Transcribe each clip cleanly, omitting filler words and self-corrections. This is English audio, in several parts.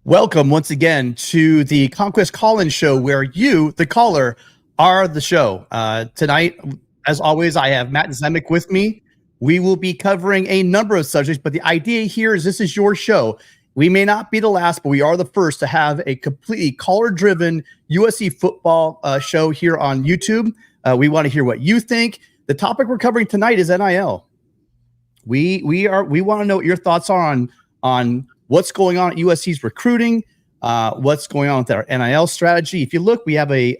Welcome once again to the Conquest Call-In Show, where you, the caller, are the show. Tonight, as always, I have Matt Zemek with me. We will be covering a number of subjects, but the idea here is this is your show. We may not be the last, but we are the first to have a completely caller-driven USC football show here on YouTube. We want to hear what you think. The topic we're covering tonight is NIL. We want to know what your thoughts are on what's going on at USC's recruiting, what's going on with our NIL strategy. If you look, we have a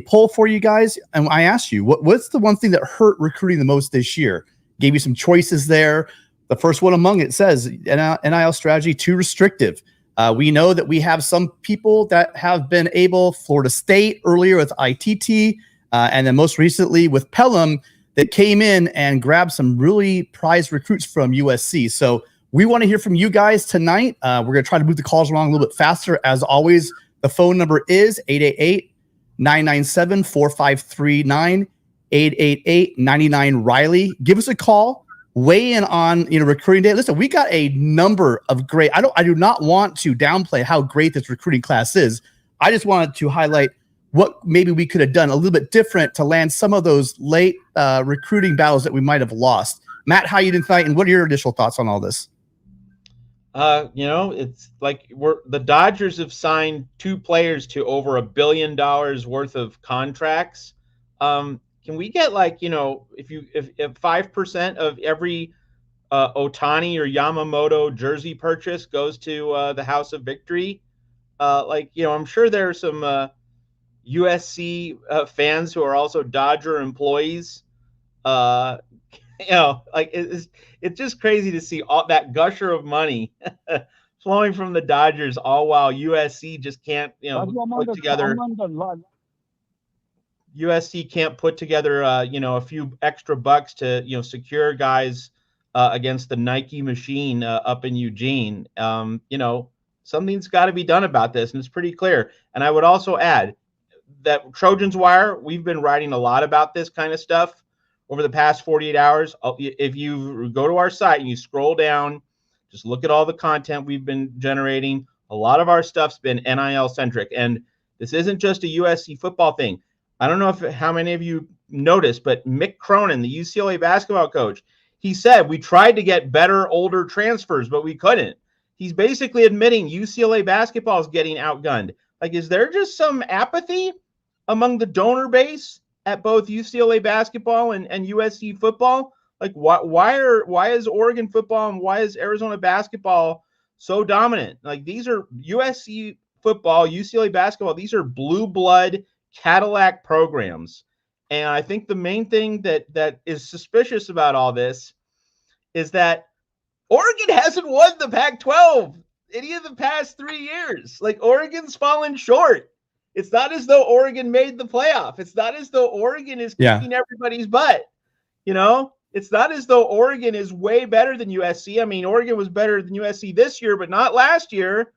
poll for you guys, and I asked you, what's the one thing that hurt recruiting the most this year? Gave you some choices there. The first one among it says NIL strategy too restrictive. We know that we have some people that have been able, Florida State earlier with ITT, and then most recently with Pelham, that came in and grabbed some really prized recruits from USC. So we want to hear from you guys tonight. We're going to try to move the calls along a little bit faster. As always, the phone number is 888-997-4539, 888-99-RILEY. Give us a call. Weigh in on recruiting day. Listen, we got a number of great. I do not want to downplay how great this recruiting class is. I just wanted to highlight what maybe we could have done a little bit different to land some of those late recruiting battles that we might have lost. Matt, how you doing tonight, and what are your initial thoughts on all this? It's like the Dodgers have signed 2 players to over $1 billion worth of contracts. Can we get if 5% of every Ohtani or Yamamoto jersey purchase goes to the House of Victory? I'm sure there are some USC fans who are also Dodger employees. It's just crazy to see all that gusher of money flowing from the Dodgers, all while USC just can't, put together. USC can't put together, a few extra bucks to, secure guys against the Nike machine up in Eugene. Something's got to be done about this, and it's pretty clear. And I would also add that Trojans Wire, we've been writing a lot about this kind of stuff over the past 48 hours. If you go to our site and you scroll down, just look at all the content we've been generating. A lot of our stuff's been NIL centric, and this isn't just a USC football thing. I don't know how many of you noticed, but Mick Cronin, the UCLA basketball coach, he said we tried to get better older transfers, but we couldn't. He's basically admitting UCLA basketball is getting outgunned. Is there just some apathy among the donor base at both UCLA basketball and USC football? Why is Oregon football and why is Arizona basketball so dominant? These are USC football, UCLA basketball. These are blue blood Cadillac programs. And I think the main thing that is suspicious about all this is that Oregon hasn't won the Pac-12 any of the past 3 years. Oregon's fallen short. It's not as though Oregon made the playoff. It's not as though Oregon is kicking everybody's butt. It's not as though Oregon is way better than USC. I mean, Oregon was better than USC this year, but not last year.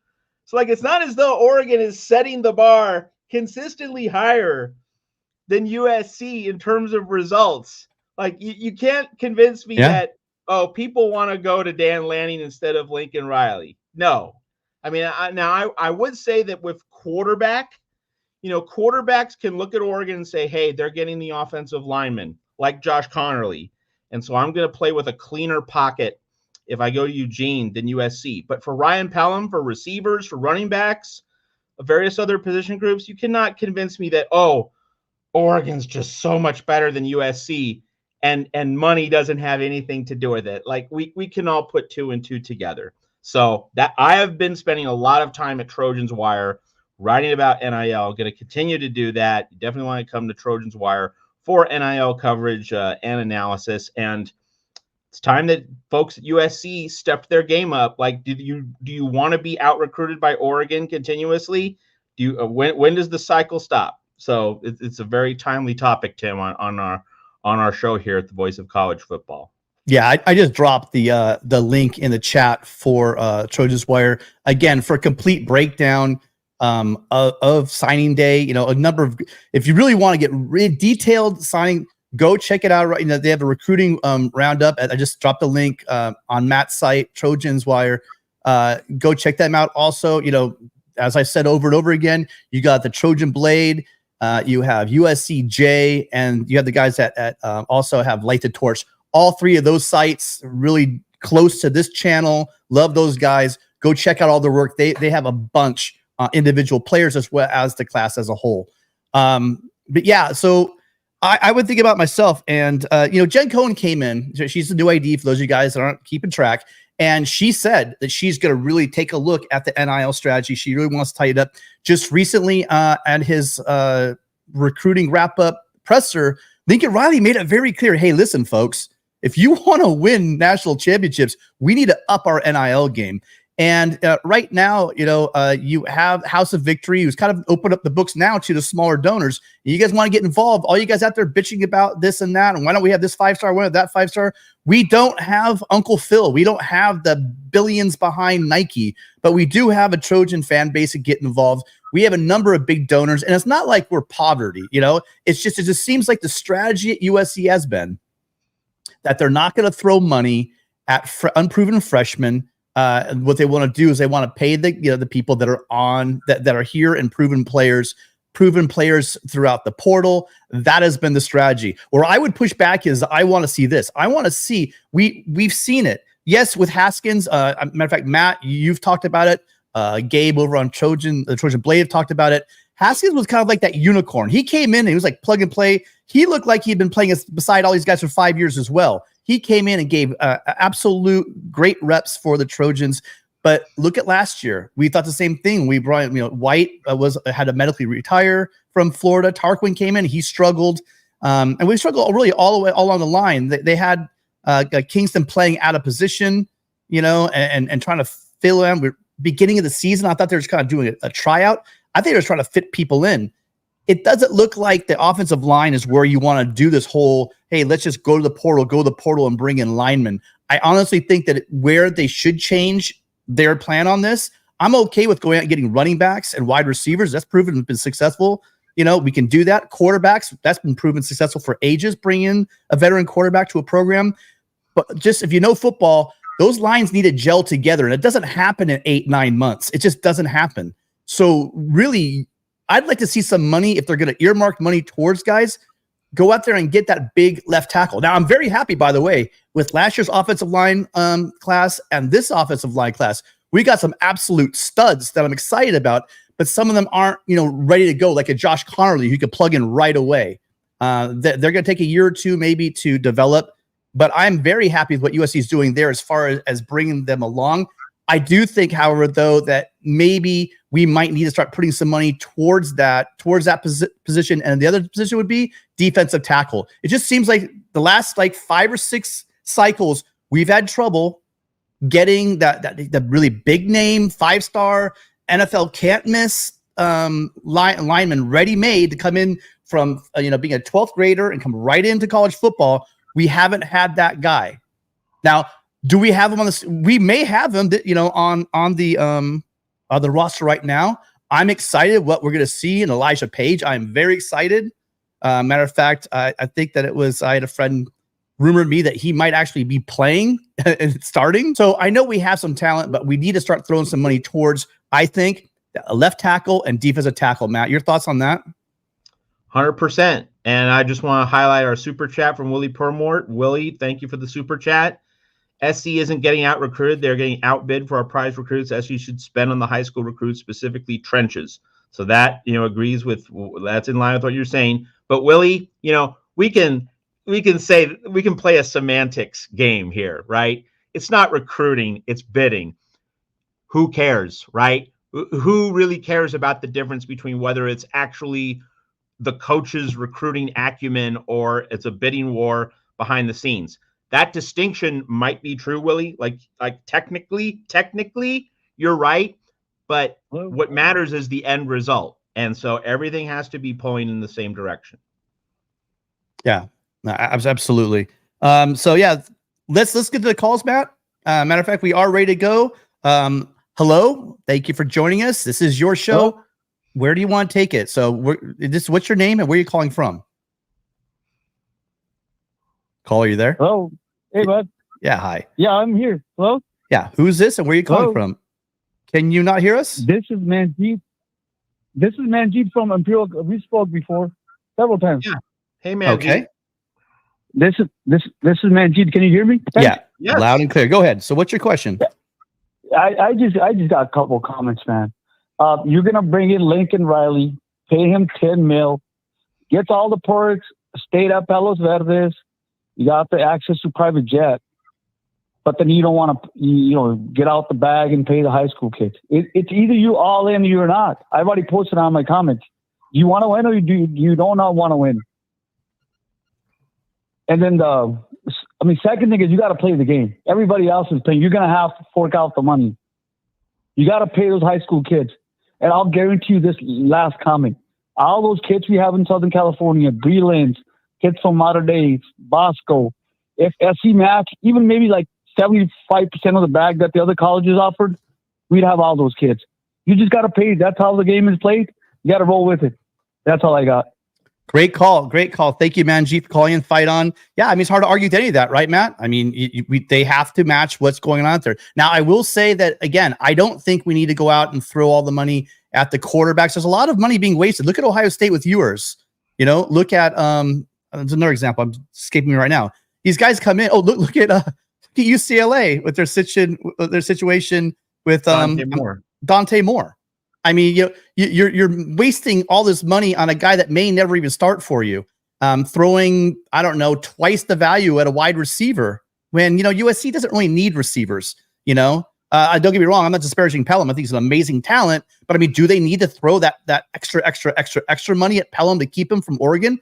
So it's not as though Oregon is setting the bar consistently higher than USC in terms of results. You can't convince me that, people want to go to Dan Lanning instead of Lincoln Riley. No. I mean, I would say that with quarterback, quarterbacks can look at Oregon and say, hey, they're getting the offensive lineman like Josh Connerly. And so I'm going to play with a cleaner pocket if I go to Eugene than USC. But for Ryan Pelham, for receivers, for running backs, various other position groups, you cannot convince me that, Oregon's just so much better than USC and money doesn't have anything to do with it. We can all put 2 and 2 together. So that I have been spending a lot of time at Trojans Wire writing about NIL. Going to continue to do that. You definitely want to come to Trojans Wire for NIL coverage and analysis. And it's time that folks at USC stepped their game up. Do you want to be out recruited by Oregon continuously? When does the cycle stop? So it's a very timely topic, Tim, on our show here at the Voice of College Football. Yeah, I just dropped the link in the chat for Trojans Wire again for a complete breakdown of signing day. A number of, if you really want to get detailed signing, go check it out. Right, they have a recruiting roundup. I just dropped the link on Matt's site, Trojans Wire. Go check them out. Also, as I said over and over again, you got the Trojan Blade, you have USCJ, and you have the guys that also have Light the Torch. All three of those sites really close to this channel. Love those guys. Go check out all their work. They have a bunch individual players as well as the class as a whole. But yeah, so I would think about myself, and Jen Cohen came in. She's the new ID for those of you guys that aren't keeping track. And she said that she's going to really take a look at the NIL strategy. She really wants to tie it up. Just recently at his recruiting wrap-up presser, Lincoln Riley made it very clear, hey, listen, folks, if you want to win national championships, we need to up our NIL game. And right now, you have House of Victory, who's kind of opened up the books now to the smaller donors. You guys want to get involved? All you guys out there bitching about this and that, and why don't we have this 5-star, why don't that 5-star? We don't have Uncle Phil. We don't have the billions behind Nike, but we do have a Trojan fan base to get involved. We have a number of big donors, and it's not like we're poverty. It just seems like the strategy at USC has been that they're not going to throw money at unproven freshmen. What they want to do is they want to pay the people that are that are here and proven players throughout the portal. That has been the strategy. Where I would push back is I want to see this. I want to see we've seen it. Yes, with Haskins. Matter of fact, Matt, you've talked about it. Gabe over on the Trojan Blade talked about it. Haskins was kind of like that unicorn. He came in and he was like plug and play. He looked like he'd been playing beside all these guys for 5 years as well. He came in and gave absolute great reps for the Trojans. But look at last year. We thought the same thing. We brought, White had to medically retire from Florida. Tarquin came in. He struggled. And we struggled really all along the line. They had Kingston playing out of position, and trying to fill in. We're beginning of the season. I thought they were just kind of doing a tryout. I think they were trying to fit people in. It doesn't look like the offensive line is where you want to do this whole, hey, let's just go to the portal and bring in linemen. I honestly think that where they should change their plan on this, I'm okay with going out and getting running backs and wide receivers. That's proven to have been successful. We can do that. Quarterbacks, that's been proven successful for ages, bring in a veteran quarterback to a program. But just if you know football, those lines need to gel together, and it doesn't happen in 8-9 months. It just doesn't happen. So really, I'd like to see some money. If they're going to earmark money towards guys, go out there and get that big left tackle. Now, I'm very happy, by the way, with last year's offensive line class and this offensive line class. We got some absolute studs that I'm excited about, but some of them aren't, ready to go, like a Josh Connerly who could plug in right away. They're going to take a year or two maybe to develop, but I'm very happy with what USC is doing there as far as bringing them along. I do think, however, though, that maybe we might need to start putting some money towards that position, and the other position would be defensive tackle. It just seems like the last 5 or 6 cycles we've had trouble getting that really big name 5-star NFL can't miss lineman ready made to come in from being a 12th grader and come right into college football. We haven't had that guy. Now, do we have him on this? We may have him, on the roster right now. I'm excited what we're going to see in Elijah Page. I'm very excited. Matter of fact, I think that I had a friend rumored me that he might actually be playing and starting. So I know we have some talent, but we need to start throwing some money towards, I think, a left tackle and defensive tackle. Matt, your thoughts on that? 100%. And I just want to highlight our super chat from Willie Permort. Willie, thank you for the super chat. SC isn't getting out recruited. They're getting outbid for our prize recruits. SC should spend on the high school recruits, specifically trenches. So that, agrees with, that's in line with what you're saying. But Willie, we can play a semantics game here, right? It's not recruiting, it's bidding. Who cares, right? Who really cares about the difference between whether it's actually the coach's recruiting acumen or it's a bidding war behind the scenes? That distinction might be true, Willie. Like technically, you're right. But what matters is the end result. And so everything has to be pulling in the same direction. Yeah, absolutely. So yeah, let's get to the calls, Matt. Matter of fact, we are ready to go. Hello, thank you for joining us. This is your show. Hello? Where do you want to take it? So what's your name and where are you calling from? Caller, are you there? Hello. Hey, bud. Yeah, hi. Yeah, I'm here. Hello? Yeah. Who's this and where are you calling Hello? from? Can you not hear us? This is Manjeet. This is Manjeet from Imperial. We spoke before several times. Yeah. Hey, man. Okay. This is Manjeet. Can you hear me? Yeah. Yes. Loud and clear. Go ahead. So what's your question? I just got a couple of comments, man. You're gonna bring in Lincoln Riley, pay him $10 million, gets all the perks, stayed at Palos Verdes, you got the access to private jet, but then you don't want to, get out the bag and pay the high school kids. It's either you all in or you're not. I've already posted on my comments. Do you want to win or you don't not want to win? And then second thing is you got to play the game. Everybody else is playing. You're going to have to fork out the money. You got to pay those high school kids. And I'll guarantee you this last comment. All those kids we have in Southern California, Brelands, kids from Mater Dei, Bosco, if SC Mac, even maybe like 75% of the bag that the other colleges offered, we'd have all those kids. You just got to pay. That's how the game is played. You got to roll with it. That's all I got. Great call. Great call. Thank you, Manjeet, for calling in. Fight on. Yeah, I mean, it's hard to argue with any of that, right, Matt? I mean, they have to match what's going on out there. Now, I will say that, again, I don't think we need to go out and throw all the money at the quarterbacks. There's a lot of money being wasted. Look at Ohio State with Ewers. Look at there's another example. I'm escaping me right now. These guys come in. Oh, look at UCLA with their situation with Dante Moore. I mean, you're wasting all this money on a guy that may never even start for you. Throwing, I don't know, twice the value at a wide receiver when, USC doesn't really need receivers. Don't get me wrong. I'm not disparaging Pelham. I think he's an amazing talent, but I mean, do they need to throw that extra money at Pelham to keep him from Oregon?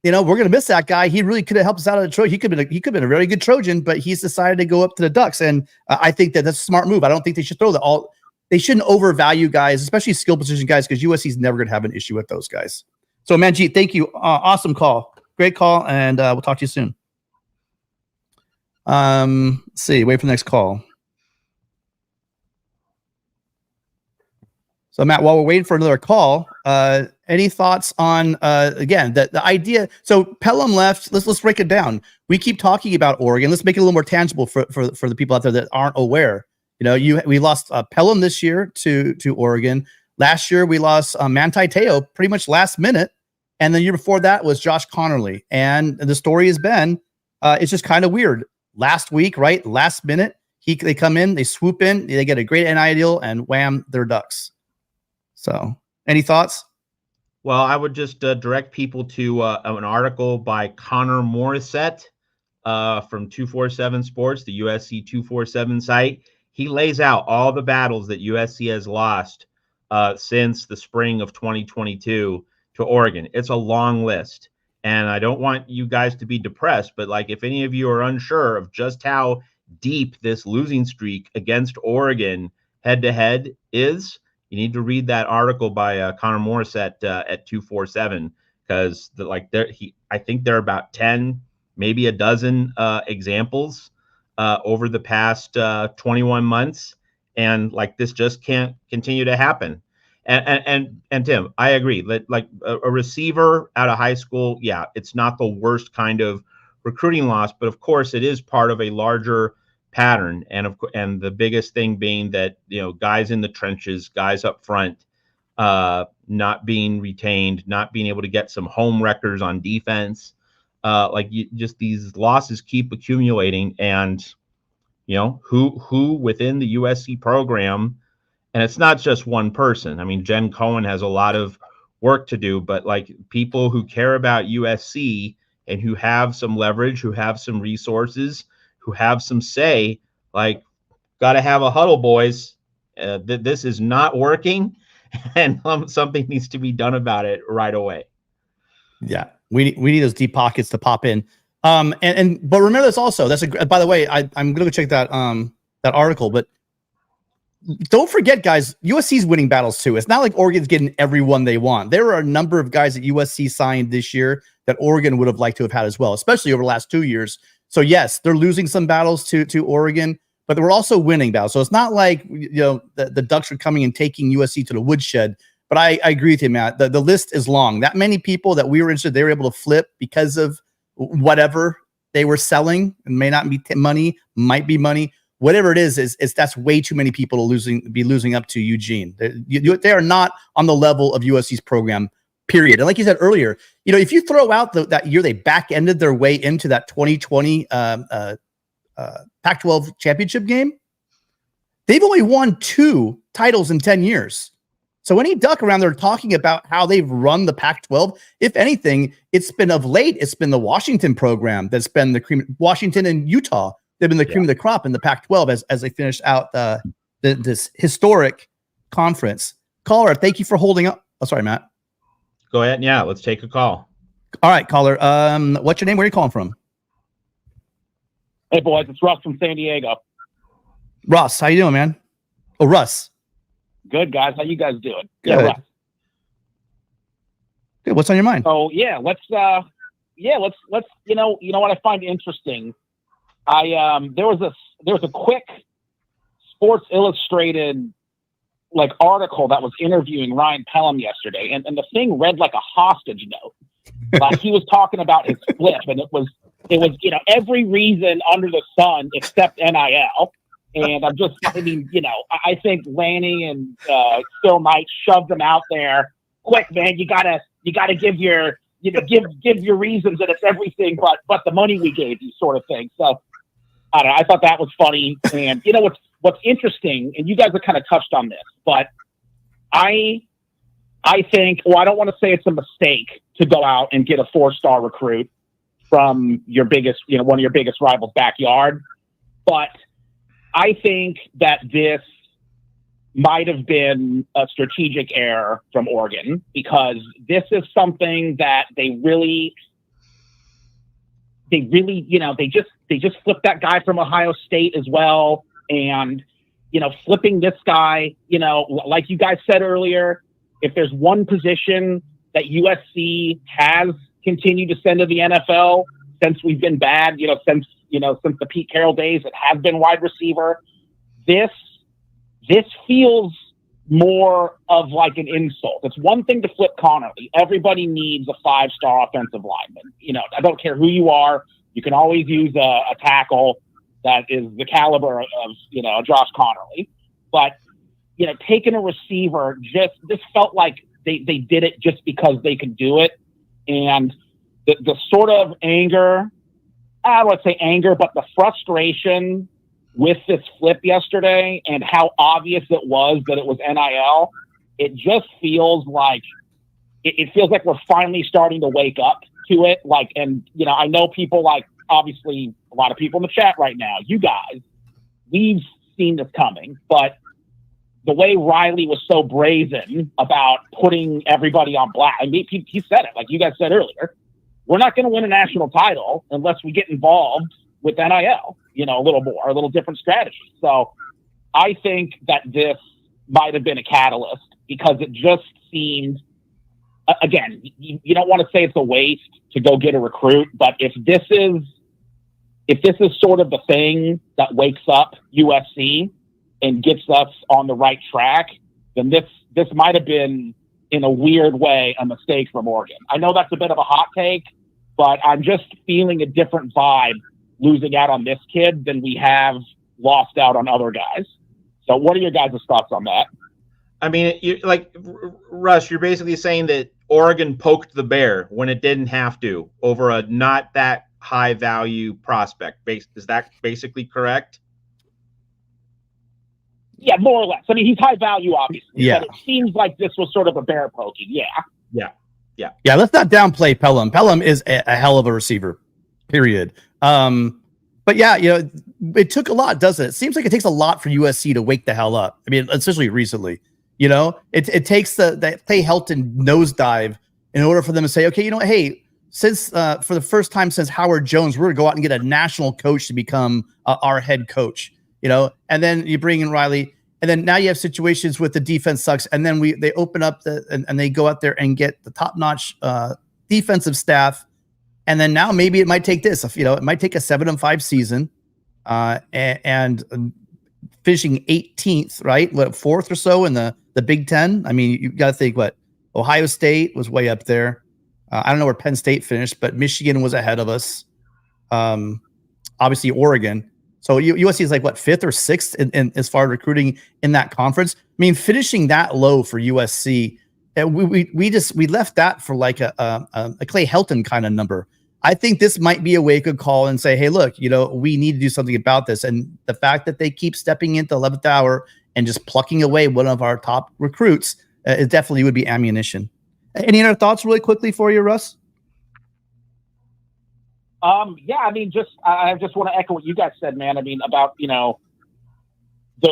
We're going to miss that guy. He really could have helped us out of Detroit. He could have been a very good Trojan, but he's decided to go up to the Ducks. And I think that's a smart move. I don't think they should throw that all. They shouldn't overvalue guys, especially skill position guys, because USC is never going to have an issue with those guys. So, Manjeet, thank you. Awesome call. Great call. And we'll talk to you soon. Let's see. Wait for the next call. So, Matt, while we're waiting for another call, any thoughts on, again, the idea? So, Pelham left. Let's break it down. We keep talking about Oregon. Let's make it a little more tangible for the people out there that aren't aware. We lost Pelham this year to Oregon. Last year, we lost Manti Te'o pretty much last minute. And the year before that was Josh Connerly. And the story has been, it's just kind of weird. Last week, right? Last minute, they come in, they swoop in, they get a great NIL deal, and wham, they're Ducks. So, any thoughts? Well, I would just direct people to an article by Connor Morissette from 247 Sports, the USC 247 site. He lays out all the battles that USC has lost since the spring of 2022 to Oregon. It's a long list. And I don't want you guys to be depressed, but if any of you are unsure of just how deep this losing streak against Oregon head-to-head is, you need to read that article by Connor Morissette at 247, because I think there are about 10, maybe a dozen examples over the past 21 months, and this just can't continue to happen. And Tim, I agree that a receiver out of high school, yeah, it's not the worst kind of recruiting loss, but of course it is part of a larger pattern, and the biggest thing being that guys in the trenches, guys up front, not being retained, not being able to get some home records on defense. Just these losses keep accumulating, and who within the USC program, and it's not just one person. I mean, Jen Cohen has a lot of work to do, but people who care about USC and who have some leverage, who have some resources, who have some say, got to have a huddle, boys. This is not working, and something needs to be done about it right away. Yeah, we need those deep pockets to pop in. But remember this also. By the way, I'm gonna go check that article. But don't forget, guys, USC's winning battles too. It's not like Oregon's getting everyone they want. There are a number of guys that USC signed this year that Oregon would have liked to have had as well, especially over the last 2 years. So yes, they're losing some battles to Oregon, but we're also winning battles. So it's not like the Ducks are coming and taking USC to the woodshed. But I agree with you, Matt. The list is long. That many people that we were interested, they were able to flip because of whatever they were selling. It may not be money, might be money. whatever it is that's way too many people to be losing up to Eugene. They are not on the level of USC's program, period. And like you said earlier, if you throw out that year they back-ended their way into that 2020 Pac-12 championship game, they've only won 2 titles in 10 years. So any duck around there talking about how they've run the Pac-12, if anything, it's been the Washington program that's been the cream. Washington and Utah, they've been the cream of the crop in the Pac-12 as they finish out this historic conference. Caller, thank you for holding up. Oh, sorry, Matt. Go ahead. Yeah, let's take a call. All right, caller. What's your name? Where are you calling from? Hey, boys, it's Russ from San Diego. Russ, how you doing, man? Oh, Russ. Good, guys. How you guys doing? Good. Yeah, Russ. Good. What's on your mind? So let's you know what I find interesting. There was a quick Sports Illustrated article that was interviewing Ryan Pelham yesterday, and the thing read like a hostage note. Like he was talking about his flip, and it was every reason under the sun except NIL. And I think Lanny and Phil Knight shoved them out there. Quick, man, you gotta give your give your reasons that it's everything but the money we gave you, sort of thing. So I don't know. I thought that was funny. And what's interesting, and you guys have kind of touched on this, but I think, I don't want to say it's a mistake to go out and get a 4-star recruit from your biggest, one of your biggest rivals' backyard, but I think that this might have been a strategic error from Oregon, because this is something that they just flipped that guy from Ohio State as well. And, flipping this guy, like you guys said earlier, if there's one position that USC has continued to send to the NFL since we've been bad, since the Pete Carroll days, it has been wide receiver. This feels more of like an insult. It's one thing to flip Connerly. Everybody needs a 5-star offensive lineman. I don't care who you are. You can always use a tackle that is the caliber of, Josh Connerly. But, taking a receiver, this felt like they did it just because they could do it. And the sort of anger, I don't want to say anger, but the frustration with this flip yesterday and how obvious it was that it was NIL, it just feels like it feels like we're finally starting to wake up to it. I know people obviously a lot of people in the chat right now, you guys, we've seen this coming, but the way Riley was so brazen about putting everybody on blast, he said it, like you guys said earlier, we're not going to win a national title unless we get involved with NIL, a little different strategy. So I think that this might have been a catalyst, because it just seemed, again, you don't want to say it's a waste to go get a recruit, but if this is sort of the thing that wakes up USC and gets us on the right track, then this might have been, in a weird way, a mistake from Oregon. I know that's a bit of a hot take, but I'm just feeling a different vibe losing out on this kid than we have lost out on other guys. So what are your guys' thoughts on that? I mean, Russ, you're basically saying that Oregon poked the bear when it didn't have to over a not that high value prospect. Is that basically correct? Yeah, more or less. I mean, he's high value, obviously. Yeah. But it seems like this was sort of a bear poking. Yeah. Yeah, let's not downplay Pelham. Pelham is a hell of a receiver, period. But yeah, it took a lot, doesn't it? It seems like it takes a lot for USC to wake the hell up. I mean, especially recently, it takes that Clay Helton nosedive in order for them to say, okay, hey, since for the first time since Howard Jones, we're going to go out and get a national coach to become our head coach, and then you bring in Riley. And then now you have situations with the defense sucks, and then they open up and they go out there and get the top-notch defensive staff, and then now maybe it might take this. It might take a 7-5 season, and finishing 18th, right? What, 4th or so in the Big Ten? I mean, you got to think what Ohio State was way up there. I don't know where Penn State finished, but Michigan was ahead of us. Obviously Oregon. So USC is like what, 5th or 6th in as far as recruiting in that conference. I mean, finishing that low for USC, we left that for like a Clay Helton kind of number. I think this might be a way to call and say, hey, look, we need to do something about this. And the fact that they keep stepping into the 11th hour and just plucking away one of our top recruits, it definitely would be ammunition. Any other thoughts really quickly for you, Russ? Yeah, I mean, I just want to echo what you guys said, man. I mean, about,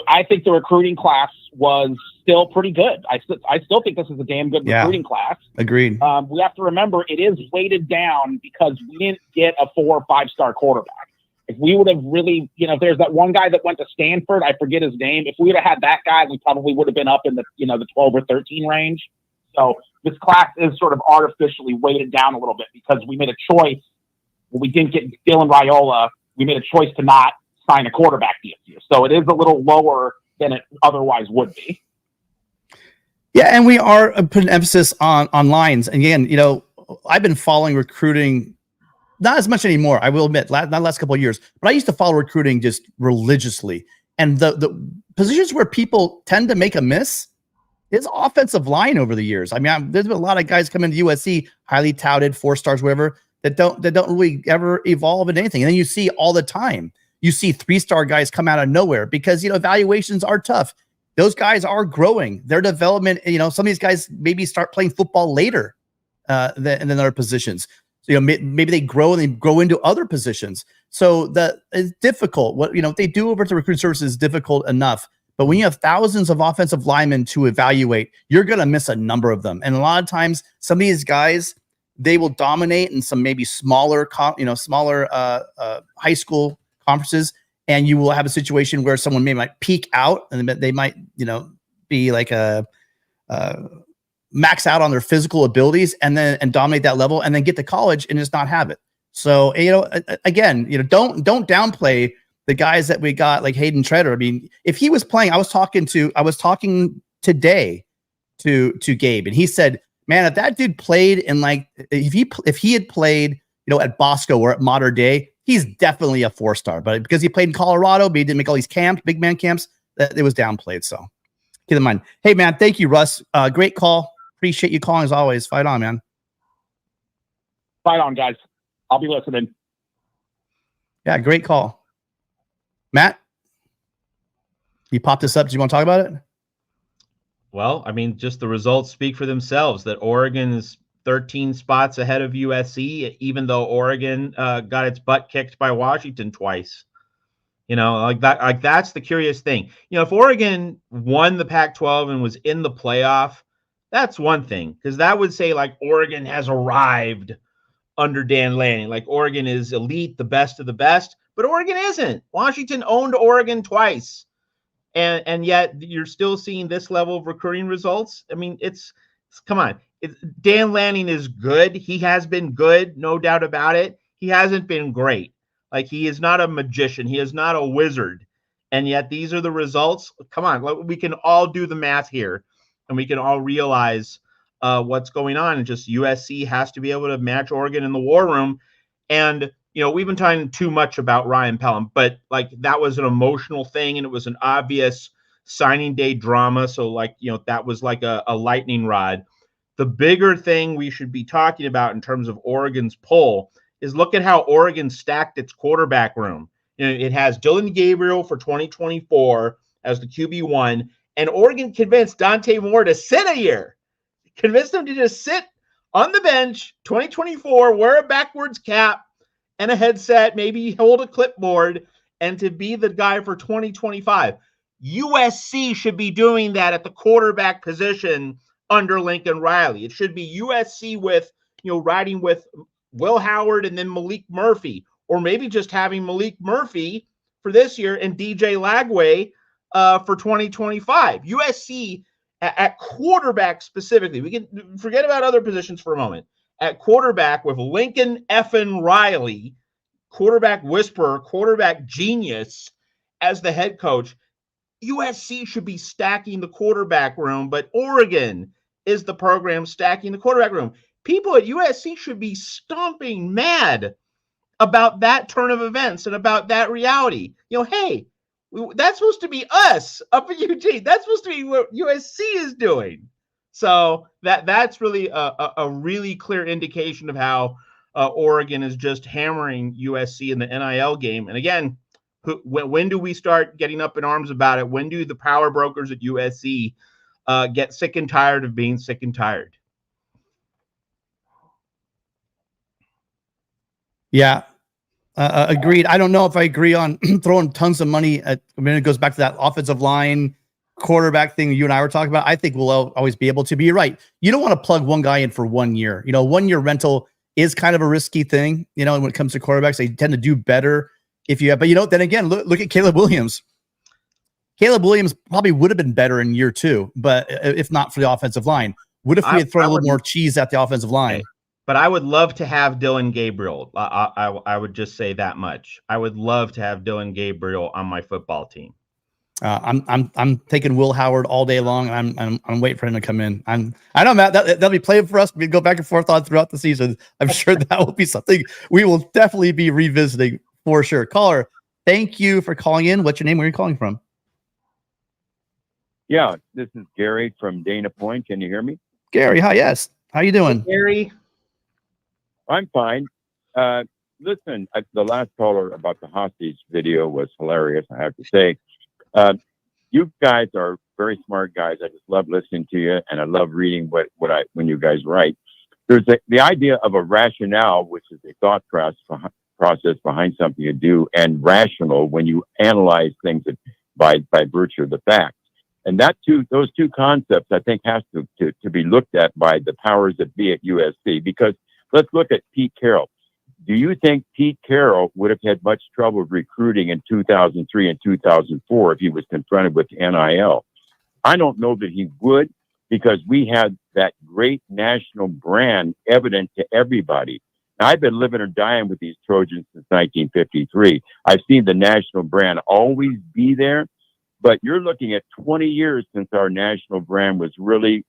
I think the recruiting class was still pretty good. I still think this is a damn good recruiting class. Agreed. We have to remember it is weighted down because we didn't get a 4 or 5 star quarterback. If we would have really, there's that one guy that went to Stanford, I forget his name. If we would have had that guy, we probably would have been up in the, the 12 or 13 range. So this class is sort of artificially weighted down a little bit because we made a choice. When we didn't get Dylan Raiola, we made a choice to not sign a quarterback this year. So it is a little lower than it otherwise would be. Yeah, and we are putting emphasis on lines. And again, I've been following recruiting, not as much anymore, I will admit, not the last couple of years, but I used to follow recruiting just religiously. And the positions where people tend to make a miss is offensive line over the years. I mean, there's been a lot of guys coming to USC, highly touted, 4 stars, whatever, that don't really ever evolve in anything. And then you see all the time, you see 3-star guys come out of nowhere because, evaluations are tough. Those guys are growing. Their development, some of these guys maybe start playing football later than other positions. So, maybe they grow and they grow into other positions. So that is difficult. What they do over to recruit services is difficult enough. But when you have thousands of offensive linemen to evaluate, you're going to miss a number of them. And a lot of times, some of these guys, they will dominate in some maybe smaller high school conferences, and you will have a situation where someone might peak out and they might, be like max out on their physical abilities and dominate that level and then get to college and just not have it. So, again, don't downplay the guys that we got like Hayden Treader. I mean, if he was playing, I was talking today to Gabe, and he said, man, if that dude played in if he had played, at Bosco or at Modern Day, he's definitely a 4-star. But because he played in Colorado, but he didn't make all these camps, big man camps, it was downplayed. So keep in mind. Hey, man, thank you, Russ. Great call. Appreciate you calling as always. Fight on, man. Fight on, guys. I'll be listening. Yeah, great call. Matt, you popped this up. Do you want to talk about it? Well, I mean, just the results speak for themselves, that Oregon is 13 spots ahead of USC, even though Oregon got its butt kicked by Washington twice. That's the curious thing. If Oregon won the Pac-12 and was in the playoff, that's one thing, because that would say Oregon has arrived under Dan Lanning. Oregon is elite, the best of the best, but Oregon isn't. Washington owned Oregon twice. And yet you're still seeing this level of recruiting results. I mean, come on. Dan Lanning is good. He has been good, no doubt about it. He hasn't been great. He is not a magician. He is not a wizard. And yet these are the results. Come on. We can all do the math here, and we can all realize what's going on. And just USC has to be able to match Oregon in the war room. And we've been talking too much about Ryan Pelham, but that was an emotional thing, and it was an obvious signing day drama. So that was like a lightning rod. The bigger thing we should be talking about in terms of Oregon's pull is look at how Oregon stacked its quarterback room. It has Dylan Gabriel for 2024 as the QB1, and Oregon convinced Dante Moore to sit a year, convinced him to just sit on the bench 2024, wear a backwards cap and a headset, maybe hold a clipboard, and to be the guy for 2025. USC should be doing that at the quarterback position under Lincoln Riley. It should be USC with, riding with Will Howard and then Malik Murphy, or maybe just having Malik Murphy for this year and DJ Lagway for 2025. USC at quarterback specifically, we can forget about other positions for a moment. At quarterback with Lincoln effing Riley, quarterback whisperer, quarterback genius as the head coach, USC should be stacking the quarterback room, but Oregon is the program stacking the quarterback room. People at USC should be stomping mad about that turn of events and about that reality. Hey, that's supposed to be us up at Eugene. That's supposed to be what USC is doing. So that's really a really clear indication of how Oregon is just hammering USC in the NIL game. And again, when do we start getting up in arms about it? When do the power brokers at USC get sick and tired of being sick and tired? Yeah, agreed. I don't know if I agree on throwing tons of money at. I mean, it goes back to that offensive line, quarterback thing you and I were talking about. I think we'll always be able to. Be right. You don't want to plug one guy in for 1 year. 1 year rental is kind of a risky thing. When it comes to quarterbacks, they tend to do better if you have. But then again, look at Caleb Williams. Caleb Williams probably would have been better in year 2, but if not for the offensive line, what if we had thrown a little more cheese at the offensive line? Okay. But I would love to have Dylan Gabriel. I would just say that much. I would love to have Dylan Gabriel on my football team. I'm taking Will Howard all day long. And I'm waiting for him to come in. I know, Matt, that'll be playing for us. We go back and forth on throughout the season. I'm sure that will be something we will definitely be revisiting for sure. Caller, thank you for calling in. What's your name? Where are you calling from? Yeah, this is Gary from Dana Point. Can you hear me? Gary, hi. Yes. How you doing? Hey, Gary. I'm fine. Listen, the last caller about the hostage video was hilarious, I have to say. You guys are very smart guys. I just love listening to you, and I love reading when you guys write. There's the idea of a rationale, which is a thought process behind something you do, and rational when you analyze things by virtue of the facts. And those two concepts, I think, has to be looked at by the powers that be at USC. Because let's look at Pete Carroll. Do you think Pete Carroll would have had much trouble recruiting in 2003 and 2004 if he was confronted with NIL? I don't know that he would, because we had that great national brand evident to everybody. Now, I've been living or dying with these Trojans since 1953. I've seen the national brand always be there. But you're looking at 20 years since our national brand was really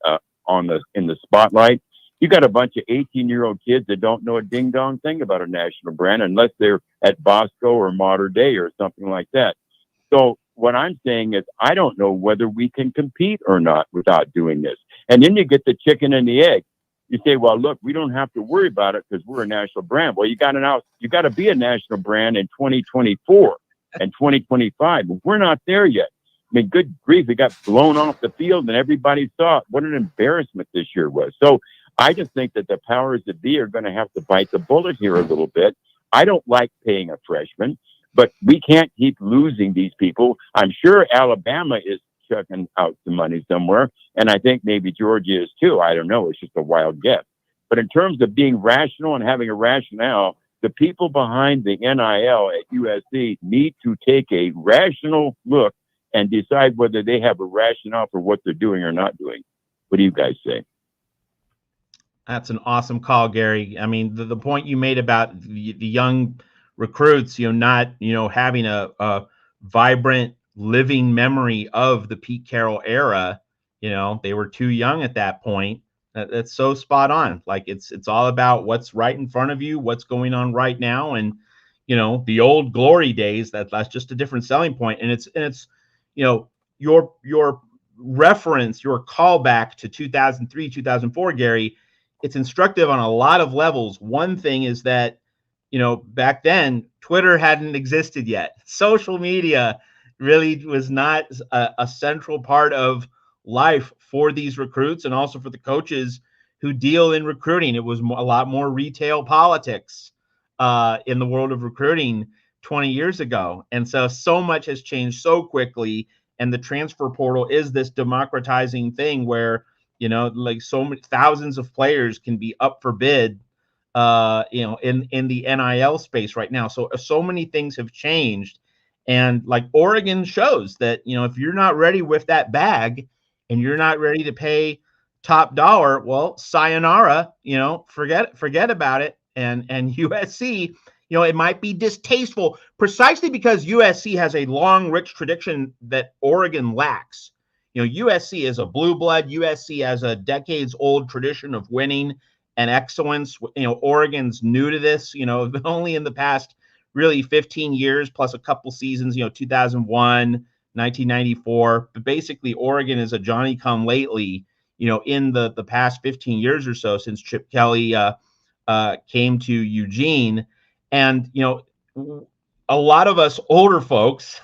in the spotlight. You got a bunch of 18-year-old kids that don't know a ding-dong thing about a national brand unless they're at Bosco or Mater Dei or something like that. So what I'm saying is I don't know whether we can compete or not without doing this. And then you get the chicken and the egg. You say, well, look, we don't have to worry about it because we're a national brand. Well, you got to be a national brand in 2024 and 2025. But we're not there yet. I mean, good grief, it got blown off the field and everybody saw it. What an embarrassment this year was. So I just think that the powers that be are going to have to bite the bullet here a little bit. I don't like paying a freshman, but we can't keep losing these people. I'm sure Alabama is chucking out some money somewhere, and I think maybe Georgia is too. I don't know. It's just a wild guess. But in terms of being rational and having a rationale, the people behind the NIL at USC need to take a rational look and decide whether they have a rationale for what they're doing or not doing. What do you guys say? That's an awesome call, Gary. I mean, the point you made about the young recruits, not, having a vibrant, living memory of the Pete Carroll era. They were too young at that point. That's so spot on. Like it's all about what's right in front of you, what's going on right now, and the old glory days. That's just a different selling point. And it's your reference, your callback to 2003, 2004, Gary. It's instructive on a lot of levels. One thing is that, back then, Twitter hadn't existed yet. Social media really was not a central part of life for these recruits and also for the coaches who deal in recruiting. It was a lot more retail politics in the world of recruiting 20 years ago. And so much has changed so quickly. And the transfer portal is this democratizing thing where, like so many thousands of players can be up for bid, in the NIL space right now. So many things have changed. And like Oregon shows that, if you're not ready with that bag and you're not ready to pay top dollar, well, sayonara, forget about it. And USC, it might be distasteful precisely because USC has a long, rich tradition that Oregon lacks. USC is a blue blood. USC has a decades old tradition of winning. and excellence. Oregon's new to this, only in the past really 15 years plus a couple seasons, 2001, 1994. But basically, Oregon is a Johnny come lately, in the past 15 years or so since Chip Kelly came to Eugene. And, a lot of us older folks,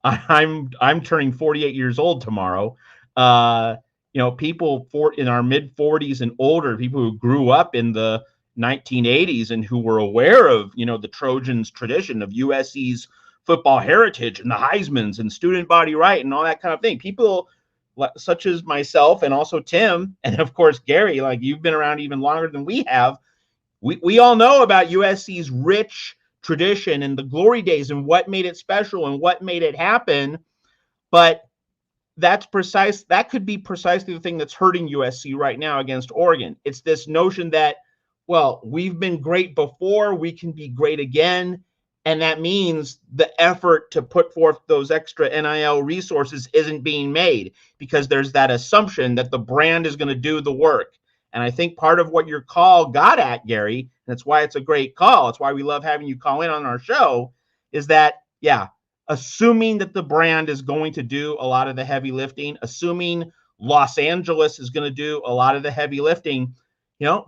I'm turning 48 years old tomorrow. People in our mid 40s and older, people who grew up in the 1980s and who were aware of, the Trojans tradition of USC's football heritage and the Heismans and student body right and all that kind of thing. People such as myself and also Tim and of course Gary, like you've been around even longer than we have. We all know about USC's rich tradition and the glory days and what made it special and what made it happen. But that could be precisely the thing that's hurting USC right now against Oregon. It's this notion that, well, we've been great before, we can be great again. And that means the effort to put forth those extra NIL resources isn't being made because there's that assumption that the brand is going to do the work. And I think part of what your call got at, Gary, and that's why it's a great call, it's why we love having you call in on our show, is that, assuming that the brand is going to do a lot of the heavy lifting, assuming Los Angeles is going to do a lot of the heavy lifting,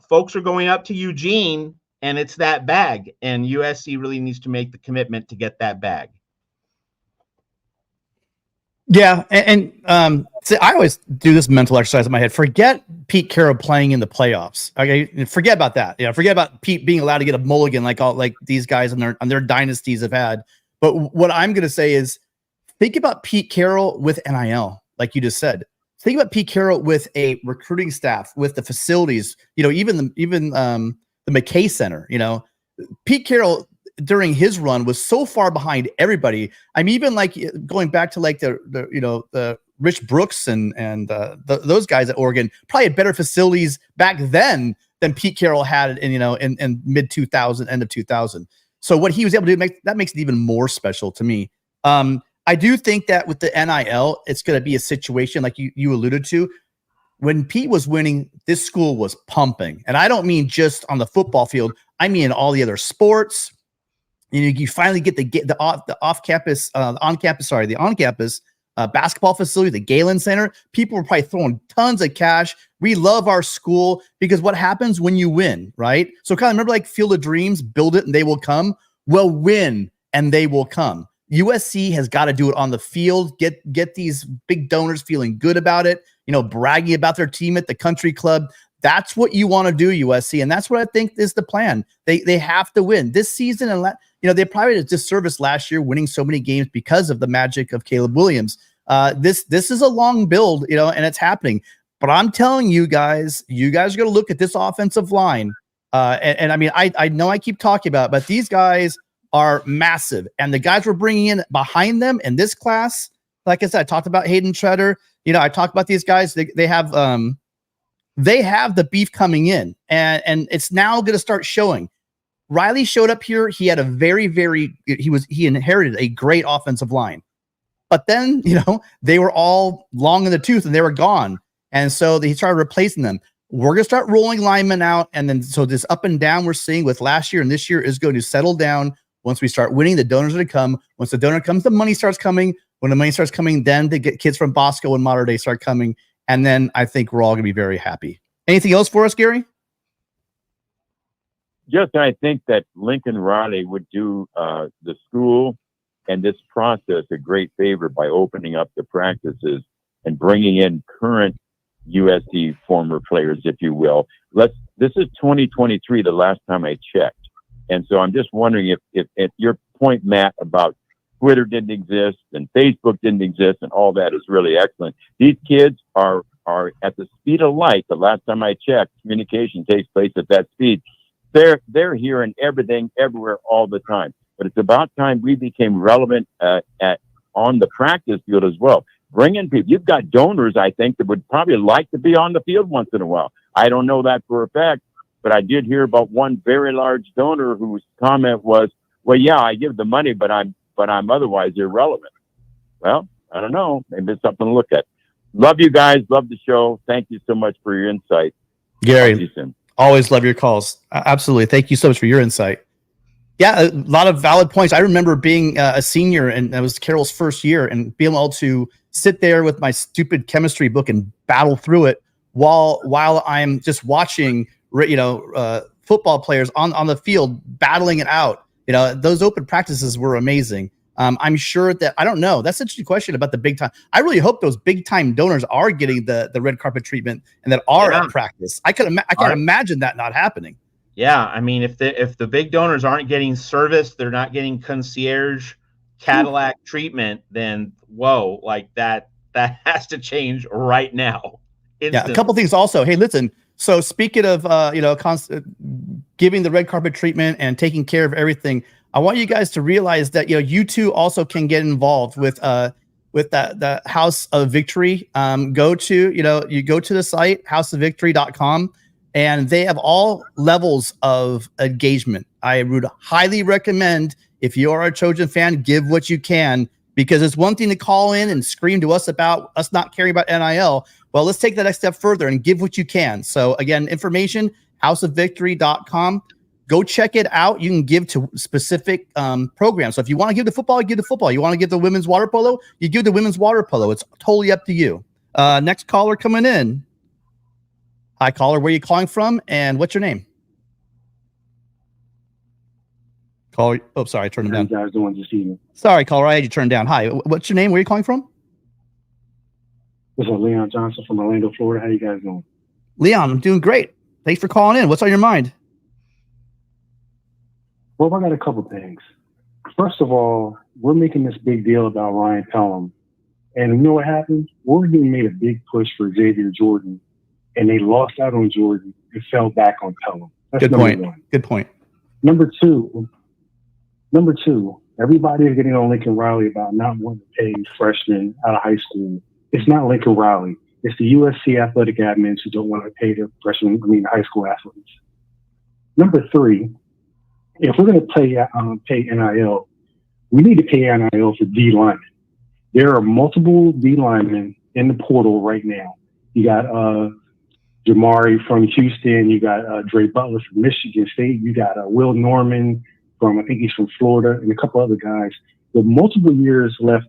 folks are going up to Eugene and it's that bag. And USC really needs to make the commitment to get that bag. Yeah, and see, I always do this mental exercise in my head. Forget Pete Carroll playing in the playoffs. Okay, forget about that. Forget about Pete being allowed to get a mulligan like these guys on their dynasties have had. But what I'm going to say is, think about Pete Carroll with NIL, like you just said. Think about Pete Carroll with a recruiting staff, with the facilities. Even the McKay Center. Pete Carroll during his run was so far behind everybody. I mean, even like going back to like the Rich Brooks and those guys at Oregon probably had better facilities back then than Pete Carroll had in mid 2000, end of 2000. So what he was able to do makes it even more special to me. I do think that with the NIL, it's going to be a situation like you alluded to. When Pete was winning, this school was pumping, and I don't mean just on the football field. I mean in all the other sports. You finally get the on-campus basketball facility, the Galen Center. People were probably throwing tons of cash. We love our school because what happens when you win, right? So kind of remember like Field of Dreams, build it and they will come. Well, win and they will come. USC has got to do it on the field. Get these big donors feeling good about it. Bragging about their team at the country club. That's what you want to do, USC, and that's what I think is the plan. They have to win this season, and they probably did a disservice last year winning so many games because of the magic of Caleb Williams. This is a long build, and it's happening. But I'm telling you guys are going to look at this offensive line, and I mean, I know I keep talking about it, but these guys are massive, and the guys we're bringing in behind them in this class, like I said, I talked about Hayden Treader. I talked about these guys. They have the beef coming in, and it's now going to start showing. Riley showed up here. He had a he inherited a great offensive line, but then, they were all long in the tooth and they were gone. And so he started replacing them. We're going to start rolling linemen out. And then, so this up and down we're seeing with last year and this year is going to settle down. Once we start winning, the donors are going to come. Once the donor comes, the money starts coming. When the money starts coming, then to get kids from Bosco and Mater Dei start coming. And then I think we're all going to be very happy. Anything else for us, Gary? Yes, I think that Lincoln Riley would do the school and this process a great favor by opening up the practices and bringing in current USC former players, if you will. This is 2023, the last time I checked. And so I'm just wondering if your point, Matt, about Twitter didn't exist and Facebook didn't exist and all that is really excellent. These kids are at the speed of light. The last time I checked, communication takes place at that speed. They're hearing everything, everywhere, all the time. But it's about time we became relevant on the practice field as well. Bring in people. You've got donors, I think, that would probably like to be on the field once in a while. I don't know that for a fact, but I did hear about one very large donor whose comment was, "Well, yeah, I give the money, but I'm otherwise irrelevant." Well, I don't know. Maybe it's something to look at. Love you guys. Love the show. Thank you so much for your insight. Gary, Always love your calls. Absolutely. Thank you so much for your insight. Yeah, a lot of valid points. I remember being a senior, and that was Carol's first year, and being able to sit there with my stupid chemistry book and battle through it while I'm just watching, football players on the field battling it out. Those open practices were amazing. I'm sure that, I don't know. That's an interesting question about the big time. I really hope those big time donors are getting the red carpet treatment and that are at practice. I can't imagine that not happening. Yeah, I mean, if the big donors aren't getting service, they're not getting concierge Cadillac treatment, then whoa, like that has to change right now. Yeah, a couple things also. Hey, listen. So speaking of giving the red carpet treatment and taking care of everything, I want you guys to realize that you too also can get involved with the House of Victory. You go to the site houseofvictory.com. And they have all levels of engagement. I would highly recommend, if you are a Trojan fan, give what you can, because it's one thing to call in and scream to us about us not caring about NIL. Well, let's take the next step further and give what you can. So again, information, houseofvictory.com. Go check it out. You can give to specific programs. So if you want to give to football, you give to football. You want to give the women's water polo, you give the women's water polo. It's totally up to you. Next caller coming in. Hi, caller. Where are you calling from, and what's your name? Caller. Oh, sorry, I turned him down. How you guys doing this evening? Sorry, caller. I had you turned down. Hi, what's your name? Where are you calling from? This is Leon Johnson from Orlando, Florida. How you guys doing? Leon, I'm doing great. Thanks for calling in. What's on your mind? Well, I got a couple things. First of all, we're making this big deal about Ryan Pelham, and you know what happened? Oregon made a big push for Xavier Jordan, and they lost out on Jordan and fell back on Pelham. That's good point. One. Good point. Number two, everybody is getting on Lincoln Riley about not wanting to pay freshmen out of high school. It's not Lincoln Riley. It's the USC athletic admins who don't want to pay their high school athletes. Number three, if we're going to pay NIL, we need to pay NIL for D linemen. There are multiple D linemen in the portal right now. You got Jamari from Houston. You got Dre Butler from Michigan State. You got Will Norman from, I think he's from Florida, and a couple other guys with multiple years left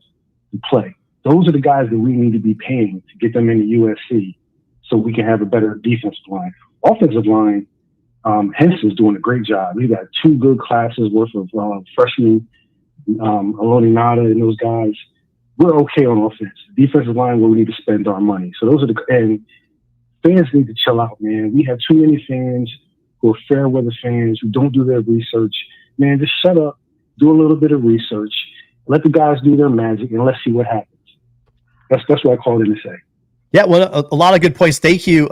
to play. Those are the guys that we need to be paying to get them into USC so we can have a better defensive line. Offensive line, Henson's doing a great job. We got 2 good classes worth of freshmen, Aloninata and those guys. We're okay on offense. Defensive line, where we need to spend our money. So those are and fans need to chill out, man. We have too many fans who are fair weather fans who don't do their research. Man, just shut up, do a little bit of research, let the guys do their magic, and let's see what happens. That's what I called in to say. Yeah, well, a lot of good points. Thank you.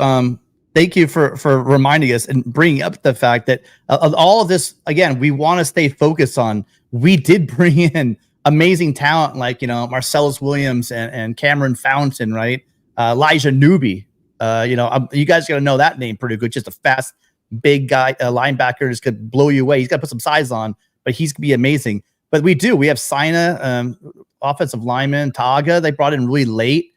Thank you for reminding us and bringing up the fact that all of this, again, we want to stay focused on. We did bring in amazing talent like, Marcellus Williams and Cameron Fountain, right? Elijah Newby. You guys got to know that name pretty good. Just a fast, big guy, linebacker, just could blow you away. He's got to put some size on, but he's going to be amazing. But we have Sina, offensive lineman, Taga. They brought in really late,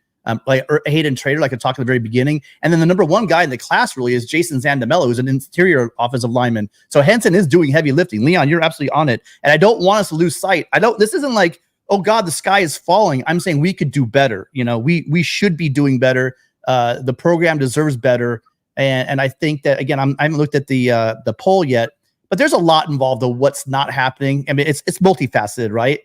like Hayden Trader, like I talked at the very beginning. And then the number one guy in the class really is Jason Zandamello, who's an interior offensive lineman. So Henson is doing heavy lifting. Leon, you're absolutely on it. And I don't want us to lose sight. This isn't like, oh God, the sky is falling. I'm saying we could do better. We should be doing better. The program deserves better. And I think that, again, I haven't looked at the poll yet, but there's a lot involved of what's not happening. I mean, it's multifaceted, right?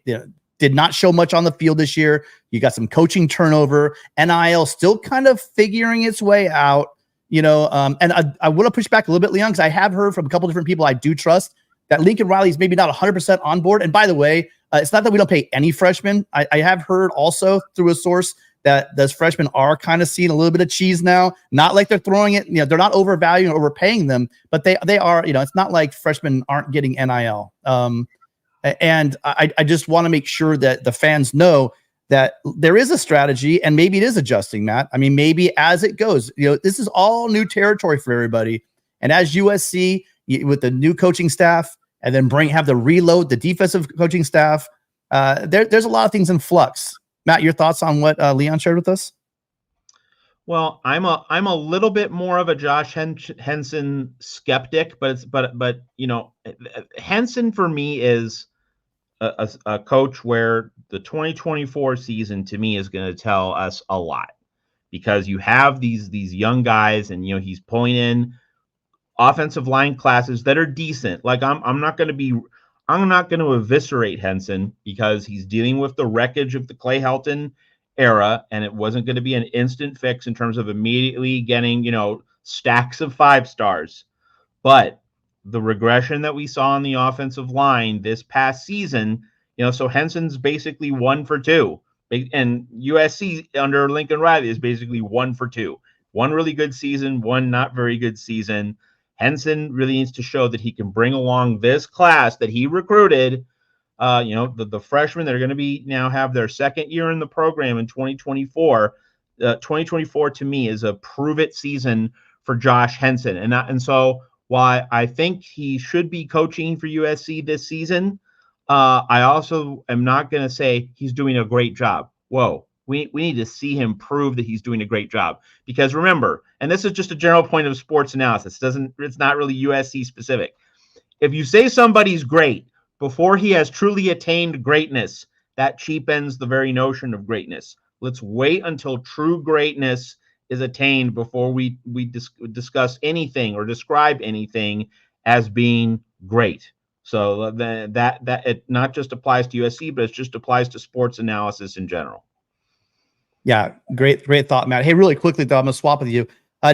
Did not show much on the field this year. You got some coaching turnover. NIL still kind of figuring its way out, and I want to push back a little bit, Leon, because I have heard from a couple different people I do trust that Lincoln Riley is maybe not 100% on board. And by the way, it's not that we don't pay any freshmen. I have heard also through a source that those freshmen are kind of seeing a little bit of cheese now. Not like they're throwing it, they're not overvaluing or overpaying them, but they are, it's not like freshmen aren't getting NIL. And I just want to make sure that the fans know that there is a strategy, and maybe it is adjusting, Matt. I mean, maybe as it goes, this is all new territory for everybody. And as USC with the new coaching staff, and then have the reload the defensive coaching staff, there's a lot of things in flux. Matt, your thoughts on what Leon shared with us? Well, I'm a little bit more of a Josh Henson skeptic, but Henson for me is a coach where the 2024 season to me is going to tell us a lot, because you have these young guys, and he's pulling in offensive line classes that are decent. Like I'm not going to eviscerate Henson, because he's dealing with the wreckage of the Clay Helton era, and it wasn't going to be an instant fix in terms of immediately getting, stacks of 5-stars. But the regression that we saw on the offensive line this past season, so Henson's basically 1 for 2. And USC under Lincoln Riley is basically 1 for 2. One really good season, one not very good season. Henson really needs to show that he can bring along this class that he recruited. The freshmen that are going to be now have their second year in the program in 2024. 2024 to me is a prove it season for Josh Henson. And so while I think he should be coaching for USC this season, I also am not going to say he's doing a great job. Whoa. We need to see him prove that he's doing a great job, because remember, and this is just a general point of sports analysis, it's not really USC specific. If you say somebody's great before he has truly attained greatness, that cheapens the very notion of greatness. Let's wait until true greatness is attained before we discuss anything or describe anything as being great. So that it not just applies to USC, but it just applies to sports analysis in general. Yeah, great thought, Matt. Hey, really quickly though, I'm gonna swap with you.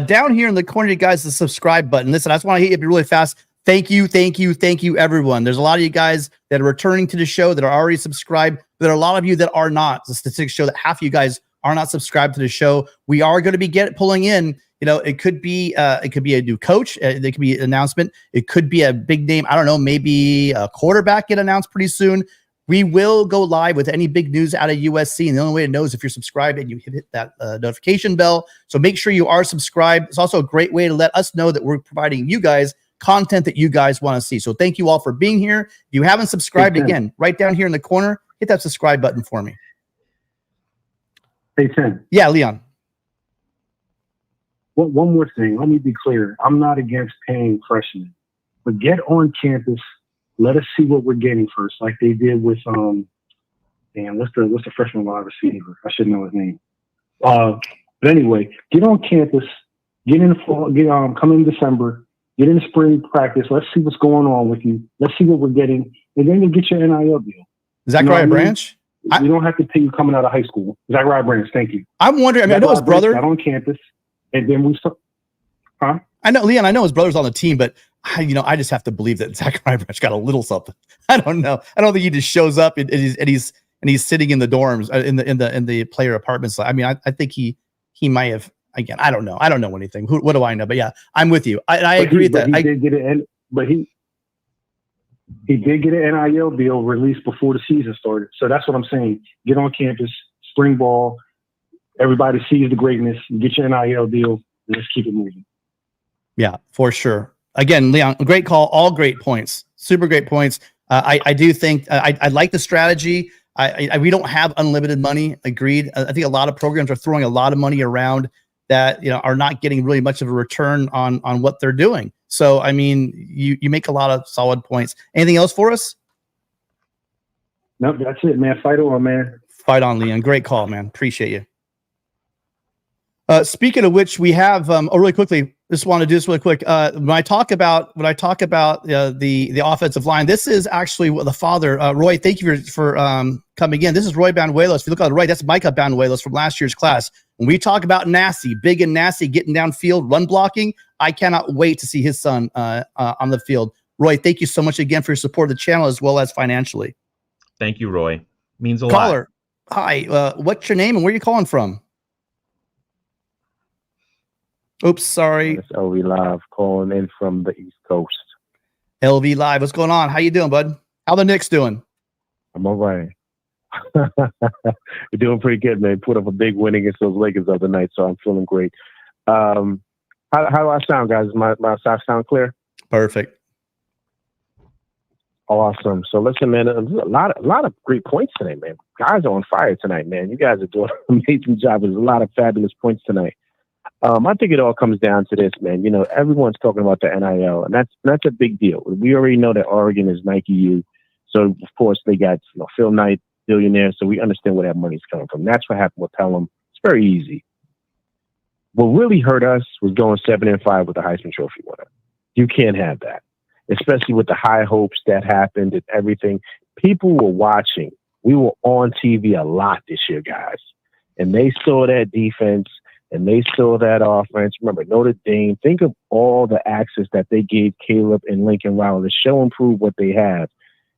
Down here in the corner, you guys, the subscribe button. Listen, I just want to hit you really fast. Thank you, everyone. There's a lot of you guys that are returning to the show that are already subscribed. But there are a lot of you that are not. The statistics show that half of you guys are not subscribed to the show. We are going to be pulling in. It could be a new coach. There could be an announcement. It could be a big name. I don't know. Maybe a quarterback get announced pretty soon. We will go live with any big news out of USC, and the only way to know is if you're subscribed and you hit that notification bell. So make sure you are subscribed. It's also a great way to let us know that we're providing you guys content that you guys want to see. So thank you all for being here. If you haven't subscribed, again, right down here in the corner, hit that subscribe button for me. Hey, Tim. Yeah, Leon. One more thing. Let me be clear. I'm not against paying freshmen, but get on campus. Let us see what we're getting first, like they did with what's the freshman wide receiver? I should know his name. But anyway, get on campus, get in the fall, come in December, get in the spring practice. Let's see what's going on with you. Let's see what we're getting, and then you get your NIL deal. Zachariah Branch? We don't have to pay you coming out of high school. Zachariah Branch, thank you. I'm wondering. I know his brother got on campus, and then we start. Huh? I know, Leon. I know his brother's on the team, but I just have to believe that Zachariah Branch got a little something. I don't know. I don't think he just shows up and he's sitting in the dorms in the player apartments. I mean, I think he might have. Again, I don't know. I don't know anything. What do I know? But yeah, I'm with you. I agree that he did get an NIL deal released before the season started. So that's what I'm saying. Get on campus, spring ball. Everybody sees the greatness. Get your NIL deal. And let's keep it moving. Yeah, for sure. Again, Leon, great call. All great points. Super great points. I do think I like the strategy. We don't have unlimited money. Agreed. I think a lot of programs are throwing a lot of money around that are not getting really much of a return on what they're doing. So I mean, you make a lot of solid points. Anything else for us? No, that's it, man. Fight on, man. Fight on, Leon. Great call, man. Appreciate you. Speaking of which, we have really quickly. Just want to do this really quick. When I talk about the offensive line, this is actually what the father, Roy. Thank you for coming in. This is Roy Banuelos. If you look on the right, that's Micah Banuelos from last year's class. When we talk about nasty, big and nasty, getting downfield, run blocking, I cannot wait to see his son on the field. Roy, thank you so much again for your support of the channel as well as financially. Thank you, Roy. Means a Caller, lot. hi. What's your name and where are you calling from? Oops, sorry. It's LV Live calling in from the East Coast. LV Live, what's going on? How you doing, bud? How the Knicks doing? I'm all right. We're doing pretty good, man. Put up a big win against those Lakers the other night, so I'm feeling great. How do I sound, guys? My sound clear? Perfect. Awesome. So listen, man, a lot of great points today, man. Guys are on fire tonight, man. You guys are doing an amazing job. There's a lot of fabulous points tonight. I think it all comes down to this, man. You know, everyone's talking about the NIL, and that's a big deal. We already know that Oregon is Nike U, so of course they got Phil Knight, billionaire, so we understand where that money's coming from. That's what happened with Pelham. It's very easy. What really hurt us was going 7-5 with the Heisman Trophy winner. You can't have that, especially with the high hopes that happened and everything. People were watching. We were on TV a lot this year, guys, and they saw that defense. And they saw that offense. Remember, Notre Dame, think of all the access that they gave Caleb and Lincoln Riley to show and prove what they have.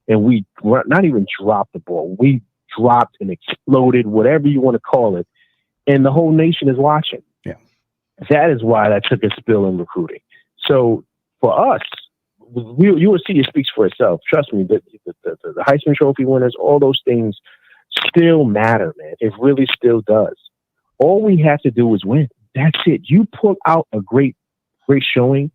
And we not even dropped the ball. We dropped and exploded, whatever you want to call it. And the whole nation is watching. Yeah. That is why that took a spill in recruiting. So for us, you will see it speaks for itself. Trust me, the Heisman Trophy winners, all those things still matter, man. It really still does. All we have to do is win. That's it. You put out a great showing.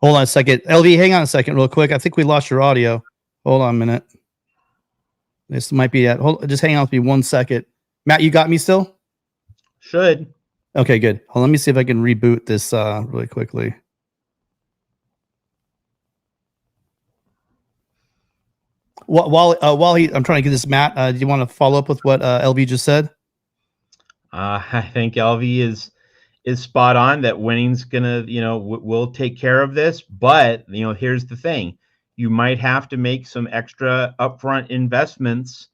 Hold on a second. LV, hang on a second real quick. I think we lost your audio. Hold on a minute. This might be it. Just hang on with me 1 second. Matt, you got me still? Should. Okay, good. Let me see if I can reboot this really quickly. While I'm trying to get this, Matt, do you want to follow up with what LV just said? I think LV is spot on that winning's gonna, will take care of this. But here's the thing: you might have to make some extra upfront investments,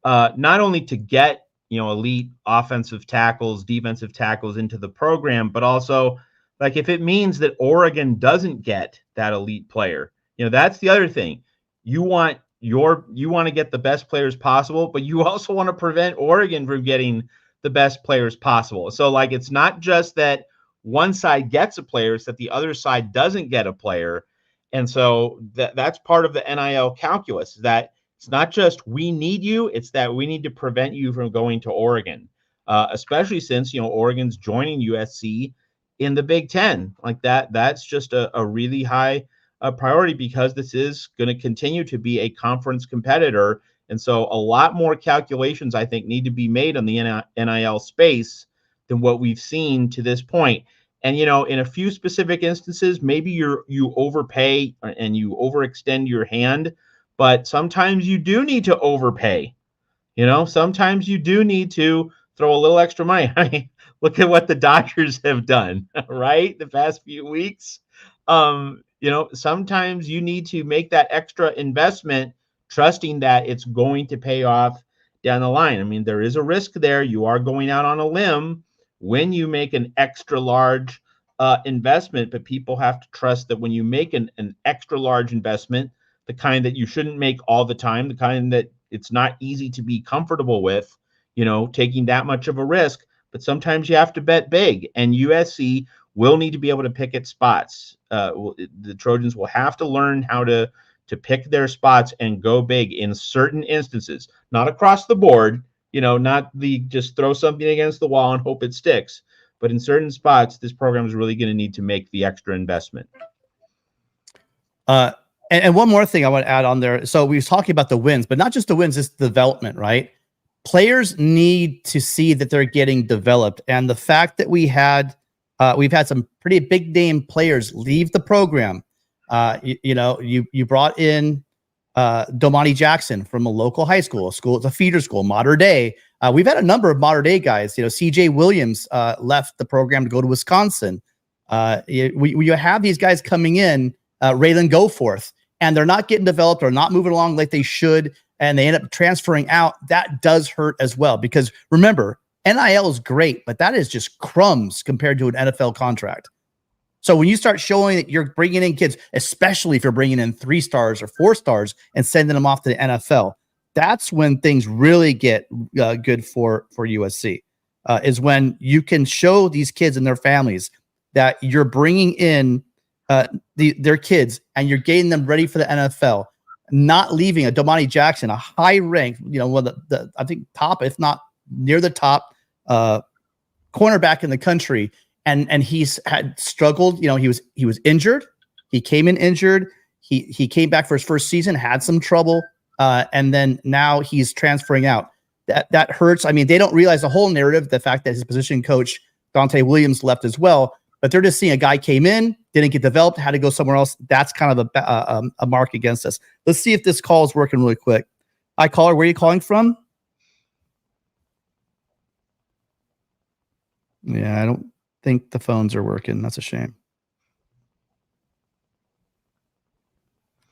not only to get elite offensive tackles, defensive tackles into the program, but also like if it means that Oregon doesn't get that elite player, that's the other thing. You want to get the best players possible, but you also want to prevent Oregon from getting the best players possible. So like, it's not just that one side gets a player, it's that the other side doesn't get a player. And so that's part of the NIL calculus, that it's not just we need you, it's that we need to prevent you from going to Oregon, especially since, Oregon's joining USC in the Big Ten. Like that's just a really high priority, because this is going to continue to be a conference competitor. And so a lot more calculations, I think, need to be made on the NIL space than what we've seen to this point. And, in a few specific instances, maybe you overpay and you overextend your hand, but sometimes you do need to overpay. Sometimes you do need to throw a little extra money. I mean, look at what the Dodgers have done, right? The past few weeks. Sometimes you need to make that extra investment, trusting that it's going to pay off down the line. I mean, there is a risk there. You are going out on a limb when you make an extra large investment, but people have to trust that when you make an extra large investment, the kind that you shouldn't make all the time, the kind that it's not easy to be comfortable with, taking that much of a risk, but sometimes you have to bet big, and USC will need to be able to pick its spots. The Trojans will have to learn how to pick their spots and go big in certain instances, not across the board, not the just throw something against the wall and hope it sticks. But in certain spots, this program is really going to need to make the extra investment. And one more thing I want to add on there. So we were talking about the wins, but not just the wins, it's the development, right? Players need to see that they're getting developed. And the fact that we've had some pretty big name players leave the program. You brought in Domani Jackson from a local high school. It's a feeder school, Mater Dei. We've had a number of Mater Dei guys. CJ Williams left the program to go to Wisconsin. You have these guys coming in, Raylan Goforth, and they're not getting developed or not moving along like they should, and they end up transferring out. That does hurt as well, because remember, NIL is great, but that is just crumbs compared to an NFL contract. So when you start showing that you're bringing in kids, especially if you're bringing in 3 stars or 4 stars and sending them off to the NFL, that's when things really get good for USC. Is when you can show these kids and their families that you're bringing in their kids and you're getting them ready for the NFL, not leaving a Domani Jackson, a high ranked, one of the I think top, if not near the top cornerback in the country. And he's had struggled. He was injured. He came in injured. He came back for his first season, had some trouble, and then now he's transferring out. That hurts. I mean, they don't realize the whole narrative, the fact that his position coach Dante Williams left as well. But they're just seeing a guy came in, didn't get developed, had to go somewhere else. That's kind of a mark against us. Let's see if this call is working really quick. Hi, caller. Where are you calling from? Yeah, I don't think the phones are working. That's a shame.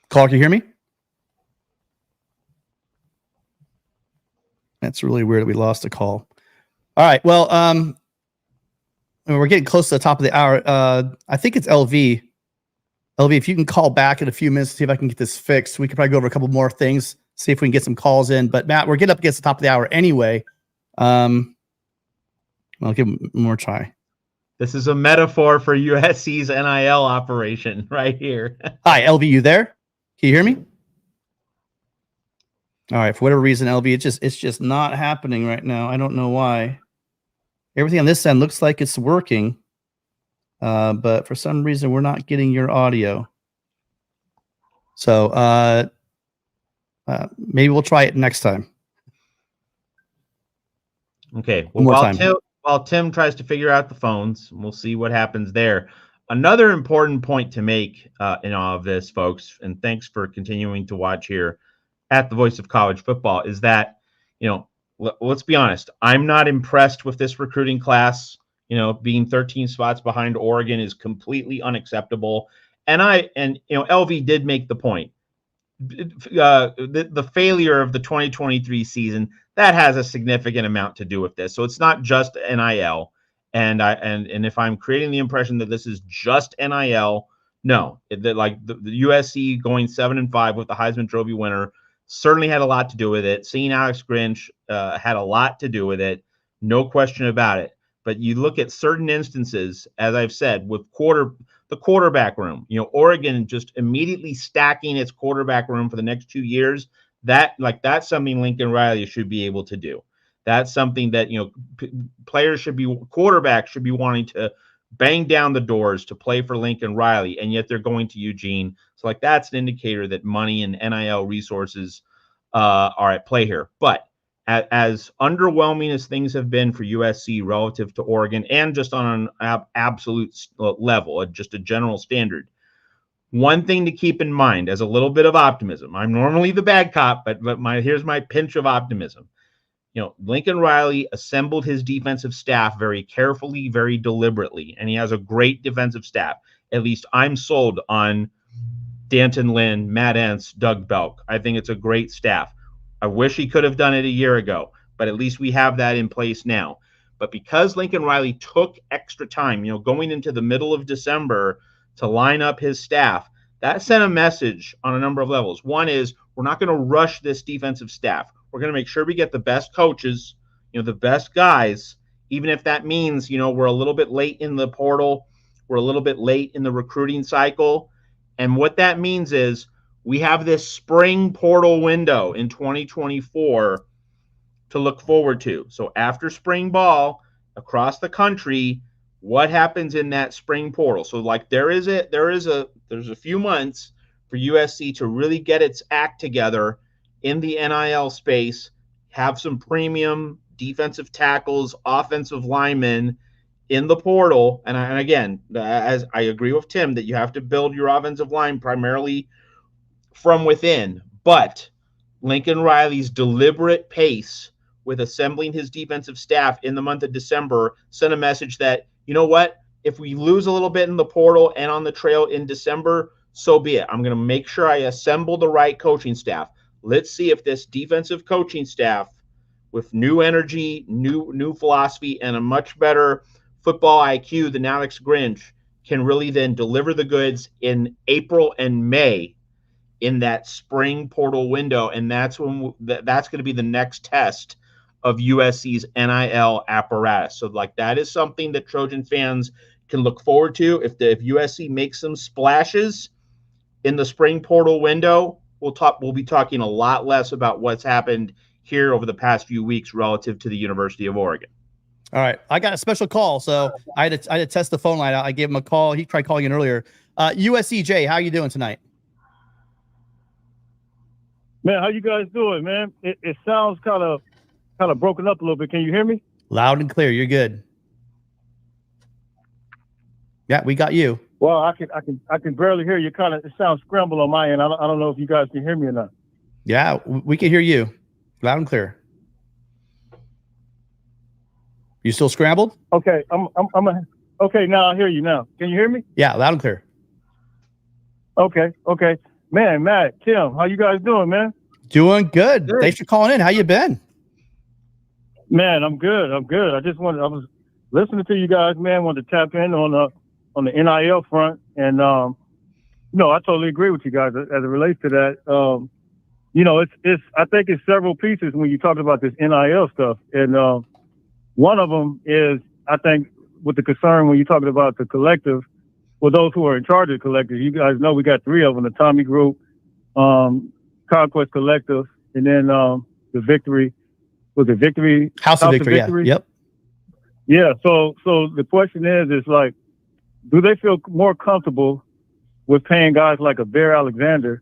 Caller, can you hear me? That's really weird that we lost a call. All right. Well, we're getting close to the top of the hour. I think it's LV. LV, if you can call back in a few minutes to see if I can get this fixed, we could probably go over a couple more things, see if we can get some calls in. But Matt, we're getting up against the top of the hour anyway. I'll give him one more try. This is a metaphor for USC's NIL operation right here. Hi, LV, you there? Can you hear me? All right. For whatever reason, LV, it's just not happening right now. I don't know why. Everything on this end looks like it's working, but for some reason, we're not getting your audio. So maybe we'll try it next time. Okay. Well, while Tim tries to figure out the phones, we'll see what happens there. Another important point to make in all of this, folks, and thanks for continuing to watch here at the Voice of College Football, is that, let's be honest, I'm not impressed with this recruiting class. Being 13 spots behind Oregon is completely unacceptable. And LV did make the point. The failure of the 2023 season, that has a significant amount to do with this. So it's not just NIL. And if I'm creating the impression that this is just NIL, no. The USC going 7-5 with the Heisman Trophy winner certainly had a lot to do with it. Seeing Alex Grinch had a lot to do with it, no question about it. But you look at certain instances, as I've said, with the quarterback room, Oregon just immediately stacking its quarterback room for the next 2 years. That's something Lincoln Riley should be able to do. That's something that, quarterbacks should be wanting to bang down the doors to play for Lincoln Riley, and yet they're going to Eugene. So that's an indicator that money and NIL resources are at play here. But as underwhelming as things have been for USC relative to Oregon, and just on an absolute level, just a general standard, one thing to keep in mind as a little bit of optimism. I'm normally the bad cop, but here's my pinch of optimism. Lincoln Riley assembled his defensive staff very carefully, very deliberately, and he has a great defensive staff. At least I'm sold on Danton Lynn, Matt Entz, Doug Belk. I think it's a great staff. I wish he could have done it a year ago, but at least we have that in place now. But because Lincoln Riley took extra time, going into the middle of December to line up his staff, that sent a message on a number of levels. One is, we're not going to rush this defensive staff. We're going to make sure we get the best coaches, the best guys, even if that means, we're a little bit late in the portal. We're a little bit late in the recruiting cycle. And what that means is we have this spring portal window in 2024 to look forward to. So after spring ball across the country, what happens in that spring portal? So there's a few months for USC to really get its act together in the NIL space, have some premium defensive tackles, offensive linemen in the portal. And again, as I agree with Tim, that you have to build your offensive line primarily from within. But Lincoln Riley's deliberate pace with assembling his defensive staff in the month of December sent a message that, if we lose a little bit in the portal and on the trail in December, so be it. I'm going to make sure I assemble the right coaching staff. Let's see if this defensive coaching staff with new energy, new philosophy, and a much better football IQ than Alex Grinch can really then deliver the goods in April and May in that spring portal window. And that's when that's going to be the next test of USC's NIL apparatus. So like that is something that Trojan fans can look forward to. If USC makes some splashes in the spring portal window, we'll be talking a lot less about what's happened here over the past few weeks relative to the University of Oregon. All right. I got a special call. So I had to test the phone line. I gave him a call. He tried calling in earlier. USCJ, how are you doing tonight? Man, how you guys doing, man? It sounds kind of broken up a little bit. Can you hear me? Loud and clear. You're good. Yeah, we got you. Well, I can barely hear you. It sounds scrambled on my end. I don't know if you guys can hear me or not. Yeah, we can hear you loud and clear. You still scrambled? Okay, okay. Now I hear you. Now, can you hear me? Yeah, loud and clear. Okay. Man, Matt, Tim, how you guys doing, man? Doing good. Thanks for calling in. How you been? Man, I'm good. I was listening to you guys, man. Wanted to tap in on the NIL front, and I totally agree with you guys as it relates to that. I think it's several pieces when you talk about this NIL stuff, and one of them is, I think, with the concern when you're talking about the collective, well, those who are in charge of the collective, you guys know we got three of them: the Tommy Group, Conquest Collective, and then the Victory. Was it Victory? House of Victory. Yeah. Yep. Yeah. So the question is like, do they feel more comfortable with paying guys like a Bear Alexander,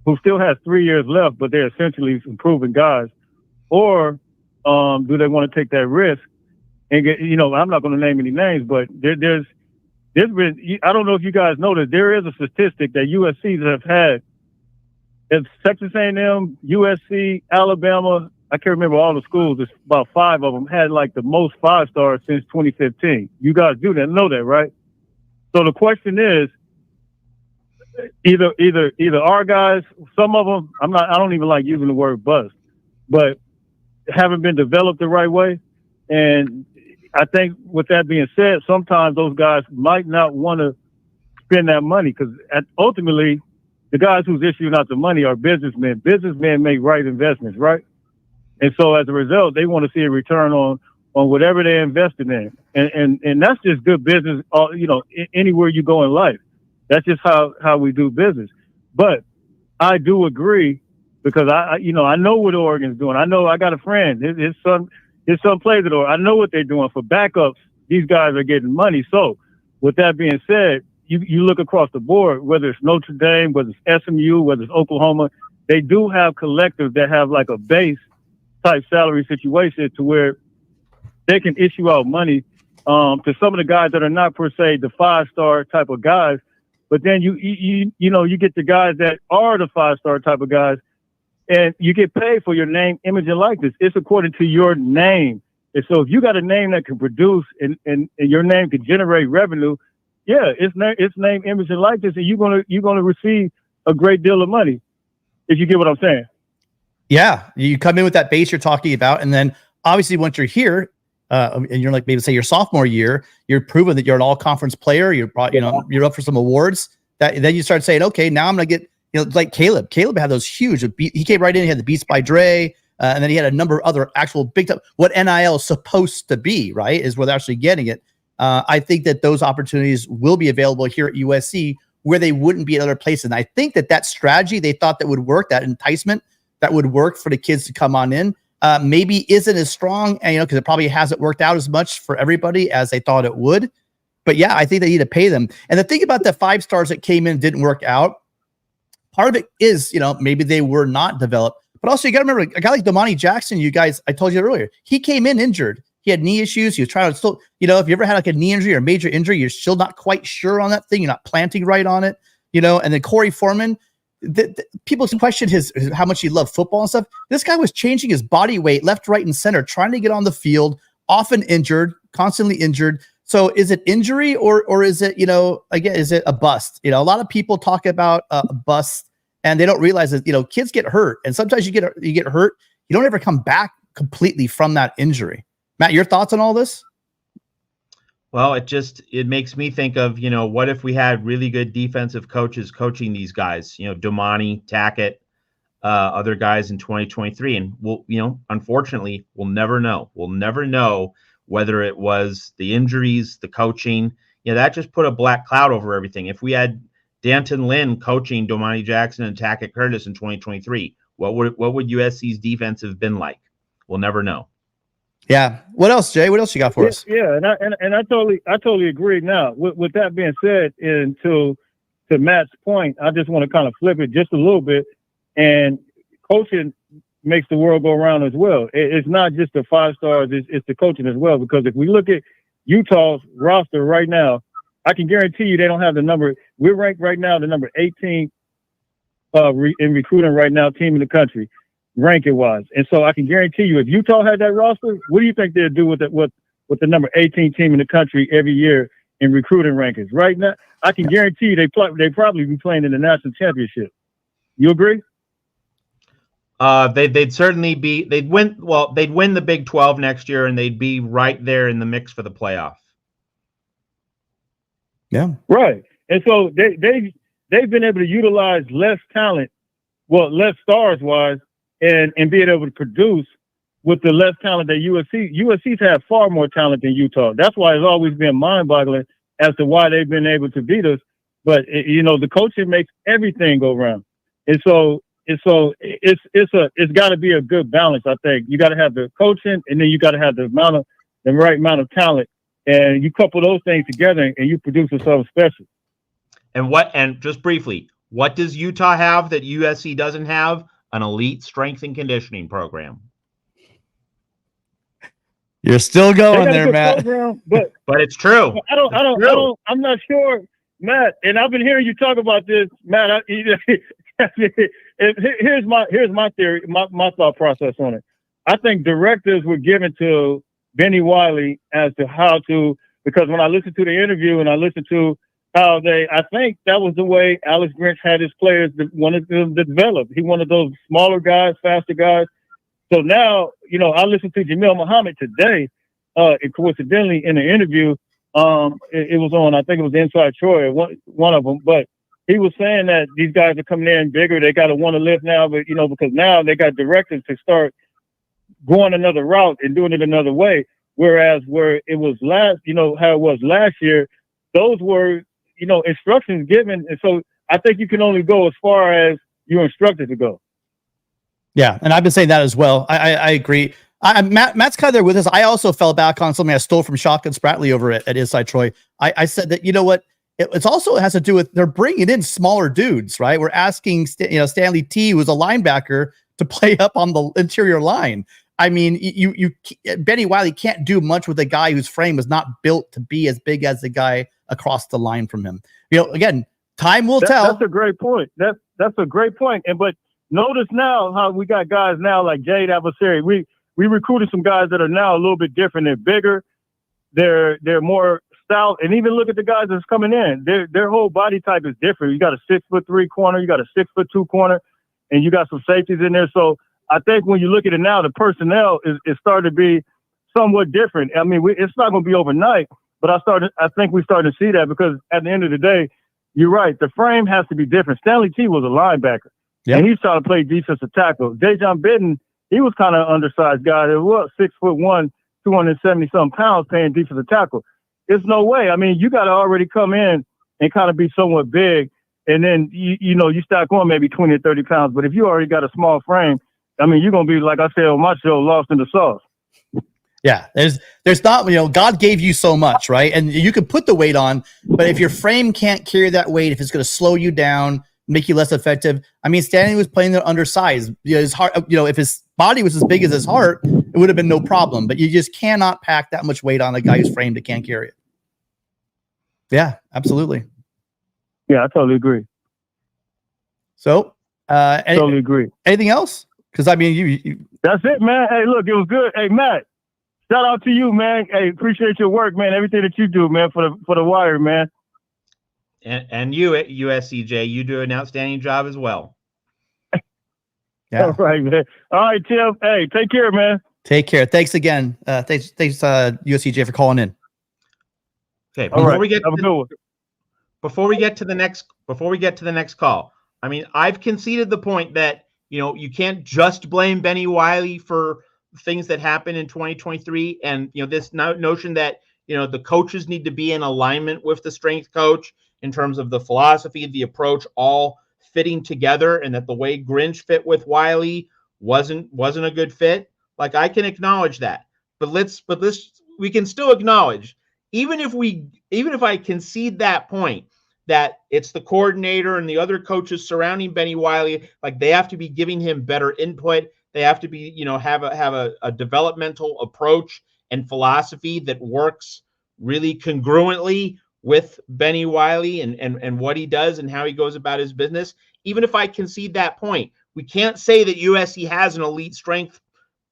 who still has 3 years left, but they're essentially improving guys, or do they want to take that risk and get? I'm not going to name any names, but there's been. I don't know if you guys know that there is a statistic that USC have had. It's Texas A&M, USC, Alabama. I can't remember all the schools. It's about 5 of them had like the most 5-stars since 2015. You guys do that, know that, right? So the question is, either our guys, some of them, I don't even like using the word bust, but haven't been developed the right way. And I think with that being said, sometimes those guys might not want to spend that money, because ultimately the guys who's issuing out the money are businessmen. Businessmen make right investments, right? And so as a result, they want to see a return on whatever they're investing in. And that's just good business, anywhere you go in life. That's just how we do business. But I do agree, because I know what Oregon's doing. I know I got a friend, his son plays at Oregon. I know what they're doing for backups. These guys are getting money. So with that being said, you look across the board, whether it's Notre Dame, whether it's SMU, whether it's Oklahoma, they do have collectives that have like a base type salary situation to where they can issue out money to some of the guys that are not per se the 5-star type of guys, but then you get the guys that are the 5-star type of guys, and you get paid for your name, image, and likeness. It's according to your name. And so if you got a name that can produce and your name can generate revenue, yeah, it's name, image, and likeness, and you're gonna receive a great deal of money, if you get what I'm saying. Yeah, you come in with that base you're talking about, and then obviously once you're here, and you're like, maybe say your sophomore year, you're proving that you're an all-conference player. You're you're up for some awards. That then you start saying, okay, now I'm gonna get, like Caleb. Caleb had those huge. He came right in. He had the Beats by Dre, and then he had a number of other actual big time. What NIL is supposed to be, right, is where they're actually getting it. I think that those opportunities will be available here at USC, where they wouldn't be at other places. And I think that strategy they thought that would work, that enticement that would work for the kids to come on in, maybe isn't as strong, and because it probably hasn't worked out as much for everybody as they thought it would. But yeah, I think they need to pay them. And the thing about the 5-stars that came in didn't work out, part of it is, maybe they were not developed. But also, you got to remember, a guy like Damani Jackson, you guys, I told you earlier, he came in injured. He had knee issues. He was trying to still, if you ever had like a knee injury or major injury, you're still not quite sure on that thing. You're not planting right on it, And then Corey Foreman, people question his how much he loved football and stuff. This guy was changing his body weight left, right, and center, trying to get on the field, often injured, constantly injured. So is it injury or is it, again, is it a bust? A lot of people talk about a bust, and they don't realize that, kids get hurt, and sometimes you get hurt, you don't ever come back completely from that injury. Matt, your thoughts on all this? Well, it makes me think of, what if we had really good defensive coaches coaching these guys, Domani, Tackett, other guys in 2023. And unfortunately, we'll never know. We'll never know whether it was the injuries, the coaching. That just put a black cloud over everything. If we had Danton Lynn coaching Domani Jackson and Tackett Curtis in 2023, what would USC's defense have been like? We'll never know. Yeah. What else, Jay? What else you got for us? Yeah, and I totally agree. Now, with that being said, and to Matt's point, I just want to kind of flip it just a little bit. And coaching makes the world go around as well. It's not just the 5 stars; it's the coaching as well. Because if we look at Utah's roster right now, I can guarantee you they don't have the number. We're ranked right now the number 18 in recruiting right now, team in the country, ranking wise. And so I can guarantee you, if Utah had that roster, what do you think they'd do with the number 18 team in the country every year in recruiting rankings? Right now, I can guarantee you they probably be playing in the national championship. You agree? They'd certainly be. They'd win the Big 12 next year, and they'd be right there in the mix for the playoff. Yeah. Right. And so they've been able to utilize less talent, less stars wise, and being able to produce with the less talent that USC's have far more talent than Utah. That's why it's always been mind-boggling as to why they've been able to beat us. But the coaching makes everything go round, and so it's got to be a good balance. I think you got to have the coaching, and then you got to have the right amount of talent, and you couple those things together, and you produce something special. And just briefly, what does Utah have that USC doesn't have? An elite strength and conditioning program. You're still going there, Matt. Program, but it's true. I'm not sure, Matt. And I've been hearing you talk about this, Matt. Here's my theory, my thought process on it. I think directives were given to Benny Wiley as to how to, because when I listened to the interview and I listened to how I think that was the way Alex Grinch had his players that wanted them to develop. He wanted those smaller guys, faster guys. So now, I listened to Jamil Muhammad today, coincidentally in the interview. It was on, I think it was Inside Troy, one of them, but he was saying that these guys are coming in bigger. They got to want to lift now, but, because now they got directives to start going another route and doing it another way. Whereas where it was how it was last year, those were, instructions given. And so I think you can only go as far as you're instructed to go. Yeah. And I've been saying that as well. I agree. Matt's kind of there with us. I also fell back on something I stole from Shotgun Spratley over at Inside Troy. I said that, it also has to do with they're bringing in smaller dudes, right? We're asking, Stanley T, who's a linebacker, to play up on the interior line. I mean, Benny Wiley can't do much with a guy whose frame was not built to be as big as the guy across the line from him. Again, time will tell. That's a great point. That's a great point. But notice now how we got guys now like Jade Adversary. We recruited some guys that are now a little bit different. They're bigger. They're more stout. And even look at the guys that's coming in. Their whole body type is different. You got a 6'3" corner. You got a 6'2" corner, and you got some safeties in there. So I think when you look at it now, the personnel is starting to be somewhat different. I mean, it's not going to be overnight, but I think we're starting to see that because at the end of the day, you're right. The frame has to be different. Stanley T was a linebacker, and he's trying to play defensive tackle. Dejon Bitten, he was kind of undersized guy. It was 6'1", 270-something pounds playing defensive tackle. There's no way. I mean, you got to already come in and kind of be somewhat big, and then you start going maybe 20 or 30 pounds. But if you already got a small frame, I mean, you're going to be, like I said on my show, lost in the sauce. Yeah, there's not, God gave you so much, right? And you can put the weight on, but if your frame can't carry that weight, if it's going to slow you down, make you less effective. I mean, Stanley was playing there undersized. His heart, if his body was as big as his heart, it would have been no problem. But you just cannot pack that much weight on a guy who's framed that can't carry it. Yeah, absolutely. Yeah, I totally agree. So, totally agree. Anything else? Because I mean, you. That's it, man. Hey, look, it was good. Hey, Matt, shout out to you, man. Hey, appreciate your work, man. Everything that you do, man, for the Wire, man. And you at USCJ, you do an outstanding job as well. Yeah. All right, man. All right, Tim. Hey, take care, man. Take care. Thanks again. Thanks, USCJ for calling in. Okay, All right. Have a good one. before we get to the next call, I mean, I've conceded the point that, you know, you can't just blame Benny Wiley for things that happened in 2023, and, you know, this notion that, you know, the coaches need to be in alignment with the strength coach in terms of the philosophy, the approach, all fitting together, and that the way Grinch fit with Wiley wasn't a good fit. Like, I can acknowledge that, but we can still acknowledge, even if I concede that point, that it's the coordinator and the other coaches surrounding Benny Wiley, like, they have to be giving him better input. They have to be, you know, have a developmental approach and philosophy that works really congruently with Benny Wiley and what he does and how he goes about his business. Even if I concede that point, we can't say that USC has an elite strength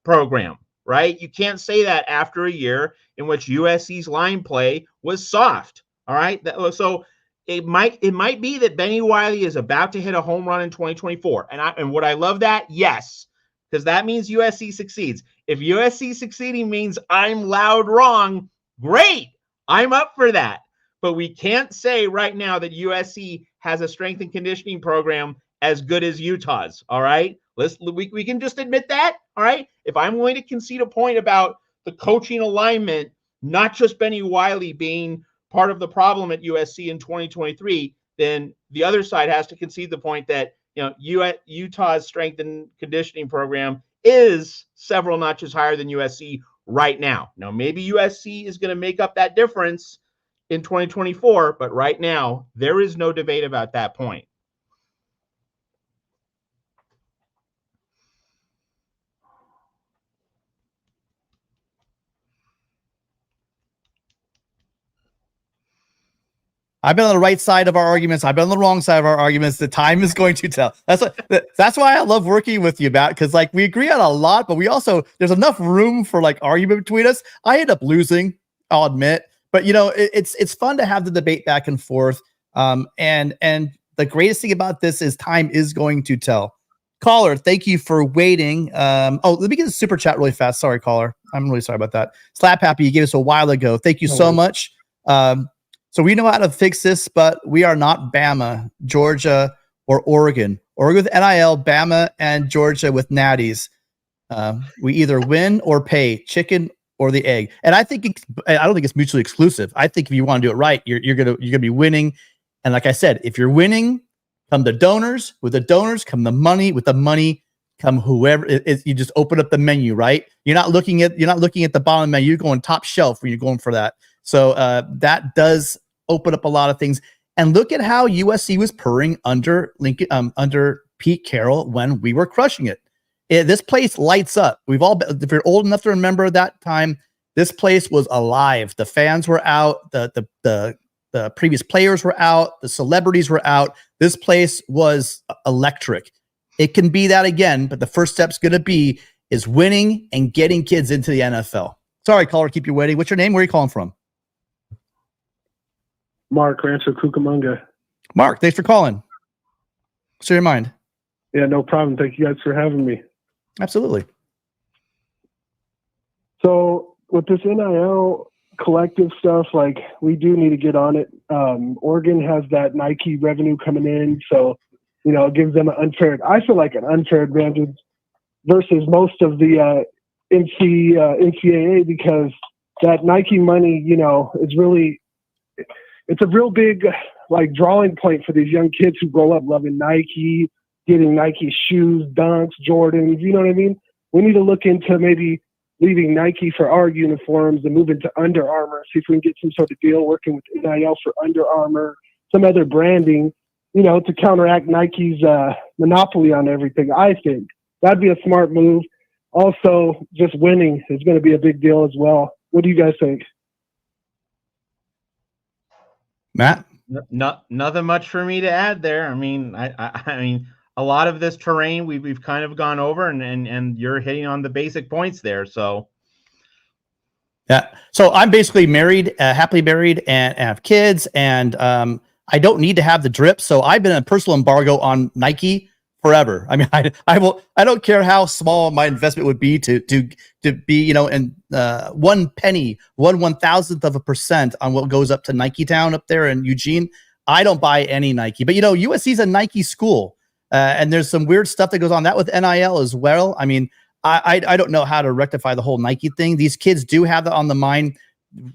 program, right? You can't say that after a year in which USC's line play was soft. All right. So it might be that Benny Wiley is about to hit a home run in 2024. And would I love that? Yes, because that means USC succeeds. If USC succeeding means I'm loud wrong, great. I'm up for that. But we can't say right now that USC has a strength and conditioning program as good as Utah's. All right. We can just admit that. All right. If I'm going to concede a point about the coaching alignment, not just Benny Wiley being part of the problem at USC in 2023, then the other side has to concede the point that, you know, Utah's strength and conditioning program is several notches higher than USC right now. Now, maybe USC is going to make up that difference in 2024, but right now there is no debate about that point. I've been on the right side of our arguments. I've been on the wrong side of our arguments. The time is going to tell. That's why I love working with you, Matt, because, like, we agree on a lot, but we also, there's enough room for, like, argument between us. I end up losing, I'll admit, but, you know, it's fun to have the debate back and forth. And the greatest thing about this is time is going to tell. Caller, thank you for waiting. Let me get the super chat really fast. Sorry, caller. I'm really sorry about that. Slap Happy, you gave us a while ago. Thank you so much. So we know how to fix this, but we are not Bama, Georgia, or Oregon. Oregon with NIL, Bama and Georgia with natties. We either win or pay, chicken or the egg. And I don't think it's mutually exclusive. I think if you want to do it right, you're gonna be winning. And like I said, if you're winning, come the donors. With the donors, come the money. With the money, come whoever. You just open up the menu, right? You're not looking at the bottom menu. You're going top shelf when you're going for that. So that does open up a lot of things. And look at how USC was purring under Pete Carroll when we were crushing it. This place lights up. We've all been, if you're old enough to remember that time, this place was alive. The fans were out. The previous players were out. The celebrities were out. This place was electric. It can be that again, but the first step's going to be is winning and getting kids into the NFL. Sorry, caller, keep you waiting. What's your name? Where are you calling from? Mark, Rancho Cucamonga. Mark, thanks for calling. What's on your mind? Yeah, no problem. Thank you guys for having me. Absolutely. So with this NIL collective stuff, like, we do need to get on it. Oregon has that Nike revenue coming in, so, you know, it gives them an I feel like an unfair advantage versus most of the NCAA, because that Nike money, you know, is really, it's a real big, like, drawing point for these young kids who grow up loving Nike, getting Nike shoes, Dunks, Jordans, you know what I mean? We need to look into maybe leaving Nike for our uniforms and moving to Under Armour, see if we can get some sort of deal working with NIL for Under Armour, some other branding, you know, to counteract Nike's monopoly on everything. I think that'd be a smart move. Also, just winning is going to be a big deal as well. What do you guys think? Matt? Nothing much for me to add there. I mean, I mean, a lot of this terrain we've kind of gone over, and you're hitting on the basic points there. So, yeah. So I'm basically married, happily married, and have kids, and I don't need to have the drip. So I've been in a personal embargo on Nike forever. I mean, I don't care how small my investment would be to be, you know, and 1 penny, 1/1000th of a percent on what goes up to Nike Town up there in Eugene. I don't buy any Nike, but you know, USC is a Nike school, and there's some weird stuff that goes on that with NIL as well. I mean, I don't know how to rectify the whole Nike thing. These kids do have that on the mind.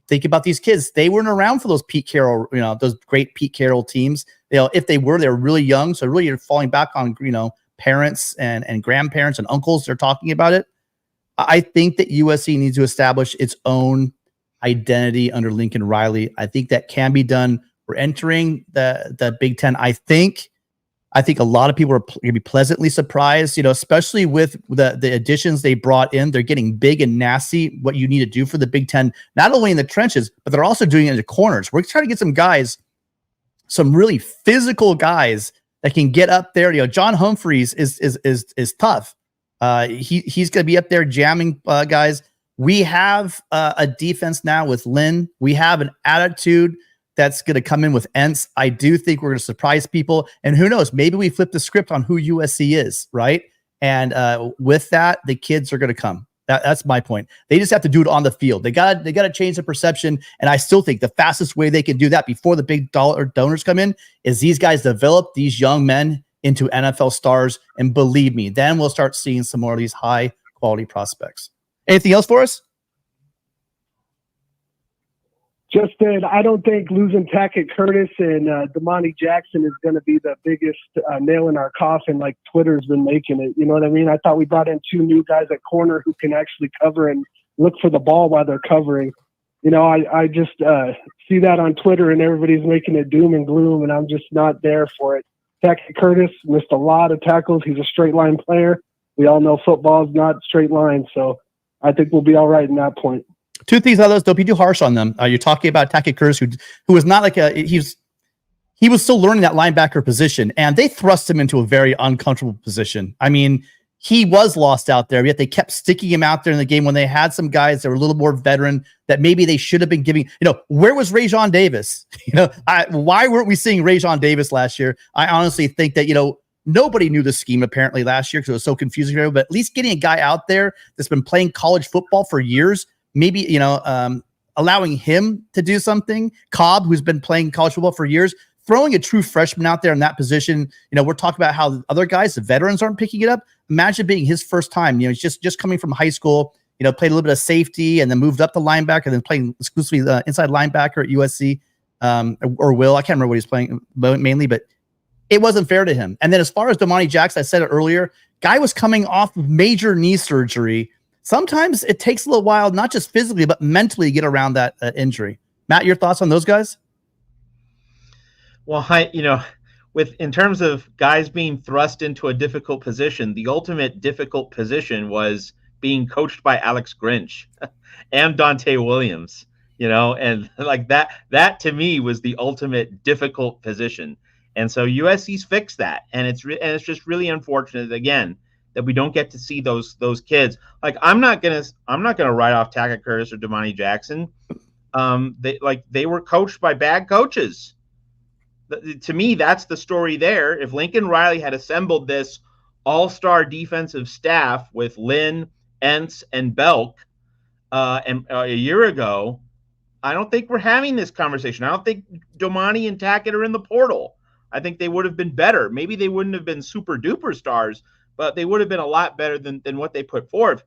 Think about these kids. They weren't around for those Pete Carroll, you know, those great Pete Carroll teams. You know, if they were really young. So really you're falling back on, you know, parents and grandparents and uncles. They're talking about it. I think that USC needs to establish its own identity under Lincoln Riley. I think that can be done. We're entering the Big Ten. I think a lot of people are going to be pleasantly surprised, you know, especially with the additions they brought in. They're getting big and nasty, what you need to do for the Big Ten, not only in the trenches, but they're also doing it in the corners. We're trying to get some guys, some really physical guys that can get up there. You know, John Humphreys is tough. He's going to be up there jamming guys. We have a defense now with Lynn. We have an attitude that's going to come in with Entz. I do think we're going to surprise people. And who knows, maybe we flip the script on who USC is, right? And with that, the kids are going to come. That's my point. They just have to do it on the field. They got to change the perception. And I still think the fastest way they can do that before the big dollar donors come in is these guys develop these young men into NFL stars. And believe me, then we'll start seeing some more of these high quality prospects. Anything else for us? Just that I don't think losing Tackett Curtis and Damani Jackson is going to be the biggest nail in our coffin like Twitter's been making it. You know what I mean? I thought we brought in 2 new guys at corner who can actually cover and look for the ball while they're covering. You know, I just see that on Twitter and everybody's making it doom and gloom, and I'm just not there for it. Tackett Curtis missed a lot of tackles. He's a straight line player. We all know football is not straight line, so I think we'll be all right in that point. 2 things on those, don't be too harsh on them. You're talking about Tackett Curtis, who was not like he was still learning that linebacker position, and they thrust him into a very uncomfortable position. I mean, he was lost out there, yet they kept sticking him out there in the game when they had some guys that were a little more veteran that maybe they should have been giving. You know, where was Rajon Davis? You know, why weren't we seeing Rajon Davis last year? I honestly think that, you know, nobody knew the scheme apparently last year because it was so confusing for everybody, but at least getting a guy out there that's been playing college football for years, maybe, you know, allowing him to do something. Cobb, who's been playing college football for years, throwing a true freshman out there in that position. You know, we're talking about how the other guys, the veterans, aren't picking it up. Imagine being his first time. You know, he's just coming from high school, you know, played a little bit of safety and then moved up to linebacker and then playing exclusively inside linebacker at USC or Will. I can't remember what he's playing mainly, but it wasn't fair to him. And then as far as Damani Jackson, I said it earlier, guy was coming off of major knee surgery. Sometimes it takes a little while, not just physically, but mentally to get around that injury. Matt, your thoughts on those guys? Well, in terms of guys being thrust into a difficult position, the ultimate difficult position was being coached by Alex Grinch and Dante Williams, you know, and like that to me was the ultimate difficult position. And so USC's fixed that. And it's just really unfortunate, again, that we don't get to see those kids. Like, I'm not gonna write off Tackett Curtis or Damani Jackson. They were coached by bad coaches. To me, that's the story there. If Lincoln Riley had assembled this all-star defensive staff with Lynn, Entz, and Belk a year ago, I don't think we're having this conversation. I don't think Damani and Tackett are in the portal. I think they would have been better. Maybe they wouldn't have been super duper stars, but they would have been a lot better than what they put forth.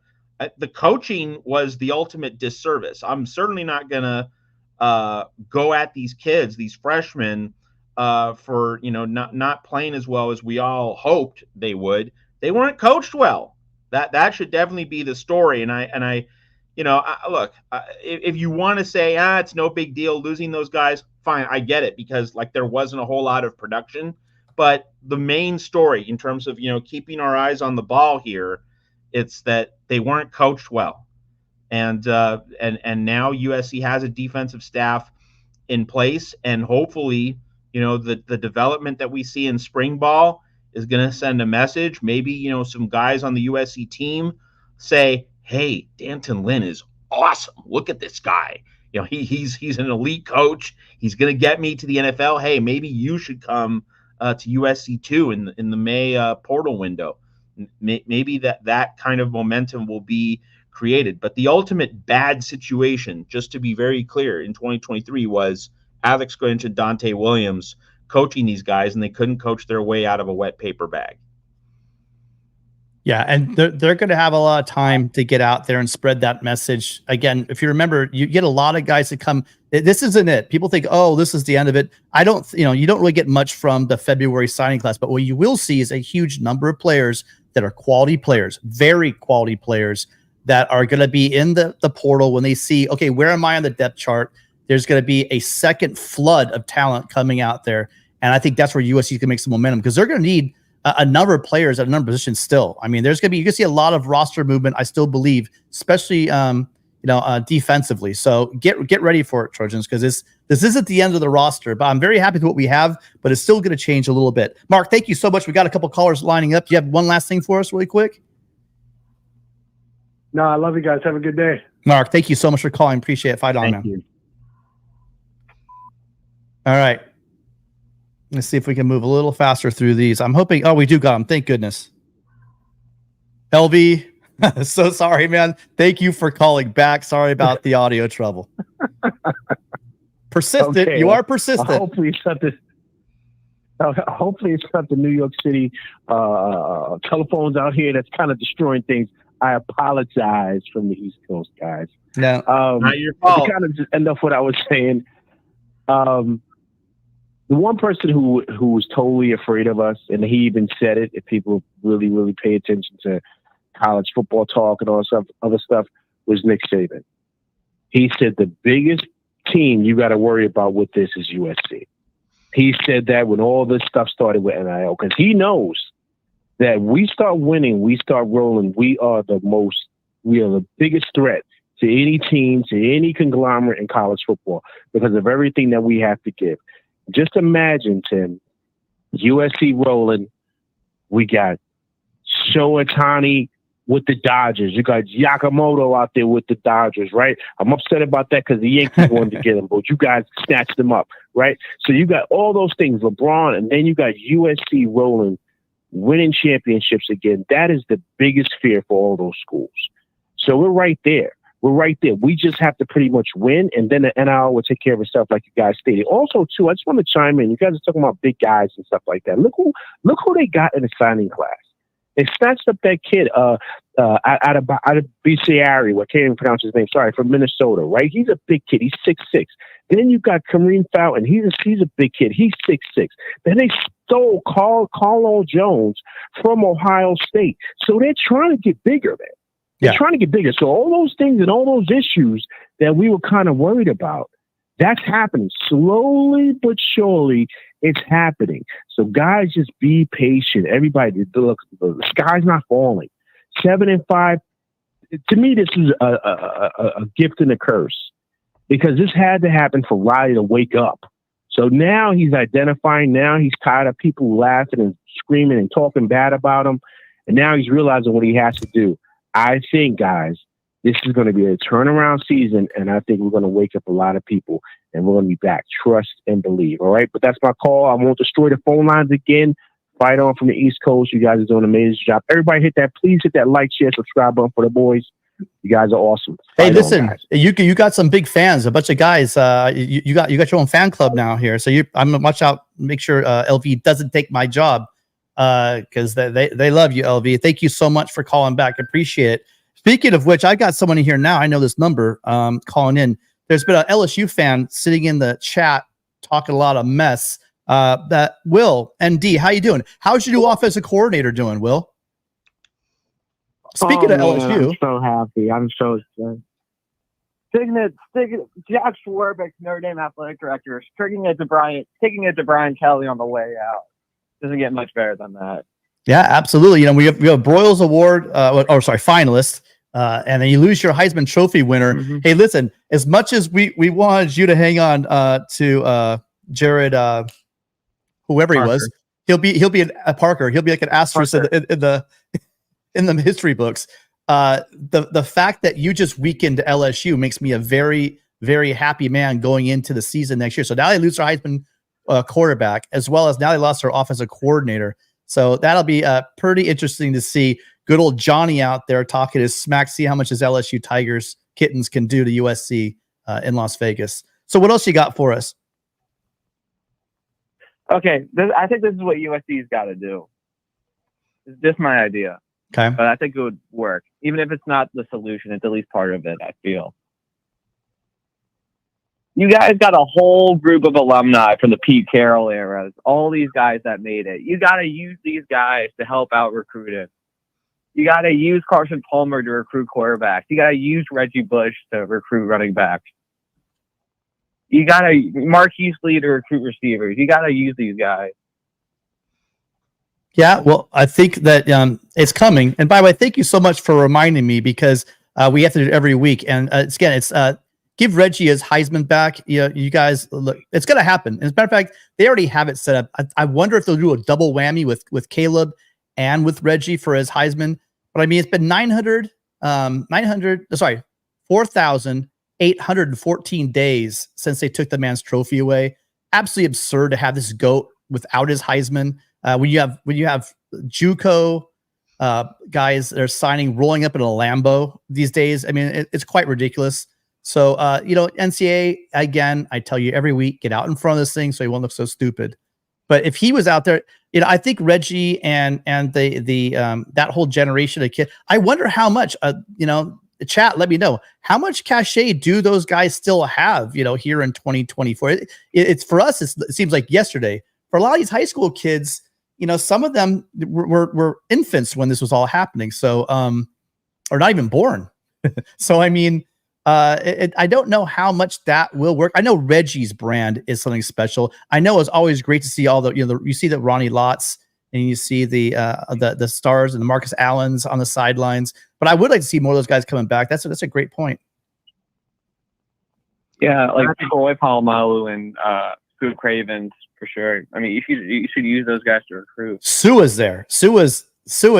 The coaching was the ultimate disservice. I'm certainly not going to go at these kids, these freshmen, for, you know, not playing as well as we all hoped they would. They weren't coached well. That should definitely be the story. And I look, if you want to say, it's no big deal losing those guys, fine, I get it, because like there wasn't a whole lot of production. But the main story in terms of, you know, keeping our eyes on the ball here, it's that they weren't coached well. And now USC has a defensive staff in place, and hopefully, you know, the development that we see in spring ball is going to send a message. Maybe, you know, some guys on the USC team say, hey, D'Anton Lynn is awesome. Look at this guy. You know, he's an elite coach. He's going to get me to the NFL. Hey, maybe you should come to USC 2 in the May portal window. Maybe that kind of momentum will be created. But the ultimate bad situation, just to be very clear, in 2023 was Alex Grinch and Dante Williams coaching these guys, and they couldn't coach their way out of a wet paper bag. Yeah, and they're going to have a lot of time to get out there and spread that message. Again, if you remember, you get a lot of guys that come. This isn't it. People think, oh, this is the end of it. You don't really get much from the February signing class, but what you will see is a huge number of players that are quality players, very quality players that are going to be in the portal when they see, okay, where am I on the depth chart? There's going to be a second flood of talent coming out there. And I think that's where USC can make some momentum, because they're going to need a number of players at a number of positions still. I mean, you're going to see a lot of roster movement, I still believe, especially, defensively. So get ready for it, Trojans, because this isn't the end of the roster, but I'm very happy with what we have, but it's still going to change a little bit. Mark, thank you so much. We got a couple callers lining up. Do you have one last thing for us really quick? No, I love you guys. Have a good day. Mark, thank you so much for calling. Appreciate it. Fight on, man. Thank you. All right. Let's see if we can move a little faster through these. I'm hoping. Oh, we do got them. Thank goodness. LV, so sorry, man. Thank you for calling back. Sorry about the audio trouble. Persistent. Okay, you are persistent. Hopefully it's not this. Hopefully it's not the New York City telephones out here that's kind of destroying things. I apologize from the East Coast, guys. No, not your fault. To kind of just end up what I was saying. The one person who was totally afraid of us, and he even said it, if people really, really pay attention to college football talk and all stuff, other stuff, was Nick Saban. He said the biggest team you got to worry about with this is USC. He said that when all this stuff started with NIL, because he knows that we start winning, we start rolling, we are the biggest threat to any team, to any conglomerate in college football, because of everything that we have to give. Just imagine, Tim, USC rolling. We got Shohei Ohtani with the Dodgers. You got Yakamoto out there with the Dodgers, right? I'm upset about that because the Yankees wanted to get him, but you guys snatched him up, right? So you got all those things, LeBron, and then you got USC rolling, winning championships again. That is the biggest fear for all those schools. So we're right there. We're right there. We just have to pretty much win, and then the NIL will take care of itself, like you guys stated. Also, too, I just want to chime in. You guys are talking about big guys and stuff like that. Look who they got in the signing class. They snatched up that kid out of BCARI, I can't even pronounce his name. Sorry, from Minnesota, right? He's a big kid. He's 6'6". Then you got Kareem Fountain. He's a big kid. He's 6'6". Then they stole Carlo Jones from Ohio State. So they're trying to get bigger, man. They're trying to get bigger. So all those things and all those issues that we were kind of worried about, that's happening. Slowly but surely, it's happening. So guys, just be patient. Everybody, look, the sky's not falling. 7-5. To me, this is a gift and a curse, because this had to happen for Riley to wake up. So now he's identifying. Now he's tired of people laughing and screaming and talking bad about him. And now he's realizing what he has to do. I think, guys, this is going to be a turnaround season, and I think we're going to wake up a lot of people, and we're going to be back. Trust and believe, all right? But that's my call. I won't destroy the phone lines again. Fight on from the East Coast. You guys are doing an amazing job. Everybody please hit that like, share, subscribe button for the boys. You guys are awesome. Hey, listen, you got some big fans, a bunch of guys. You got your own fan club now here. So I'm gonna watch out, make sure LV doesn't take my job, because they love you, LV. Thank you so much for calling back. Appreciate it. Speaking of which, I got someone in here now. I know this number calling in. There's been an LSU fan sitting in the chat talking a lot of mess. That Will ND, how you doing? How's your new offensive coordinator doing, Will? Speaking of LSU, I'm so happy. I'm so excited. Jack Schwarbeck, Notre Dame athletic director, taking it to Brian Kelly on the way out. Doesn't get much better than that. Yeah, absolutely. We have Broyles Award, finalist, and then you lose your Heisman Trophy winner. Mm-hmm. Hey, listen, as much as we wanted you to hang on to Jared, whoever Parker. He was, he'll be a Parker. He'll be like an asterisk in the history books. The fact that you just weakened LSU makes me a very, very happy man going into the season next year. So now they lose their Heisman quarterback, as well as now they lost their offensive coordinator. So that'll be pretty interesting to see good old Johnny out there talking his smack, see how much his LSU Tigers kittens can do to USC in Las Vegas. So what else you got for us? Okay, I think this is what USC's got to do. It's just my idea. Okay. But I think it would work. Even if it's not the solution, it's at least part of it, I feel. You guys got a whole group of alumni from the Pete Carroll eras, all these guys that made it. You got to use these guys to help out recruiting. You got to use Carson Palmer to recruit quarterbacks. You got to use Reggie Bush to recruit running backs. You got to Marquise Lee to recruit receivers. You got to use these guys. Yeah, well, I think that it's coming. And by the way, thank you so much for reminding me, because we have to do it every week. And it's give Reggie his Heisman back. You guys, look, it's going to happen. As a matter of fact, they already have it set up. I wonder if they'll do a double whammy with Caleb and with Reggie for his Heisman. But I mean, it's been 4,814 days since they took the man's trophy away. Absolutely absurd to have this GOAT without his Heisman. When you have JUCO guys that are signing, rolling up in a Lambo these days, I mean, it's quite ridiculous. So, NCAA, again, I tell you every week, get out in front of this thing so he won't look so stupid. But if he was out there, I think Reggie and the that whole generation of kids, I wonder how much, chat, let me know, how much cachet do those guys still have, here in 2024? It's for us, it seems like yesterday. For a lot of these high school kids, some of them were infants when this was all happening. So, or not even born. So, I mean, I don't know how much that will work. I know Reggie's brand is something special. I know it's always great to see all the, you see the Ronnie Lotts and you see the stars and the Marcus Allens on the sidelines, but I would like to see more of those guys coming back. That's a great point. Yeah. Like Troy Polamalu and Sue Cravens for sure. I mean, you should use those guys to recruit. Sua's there. Sua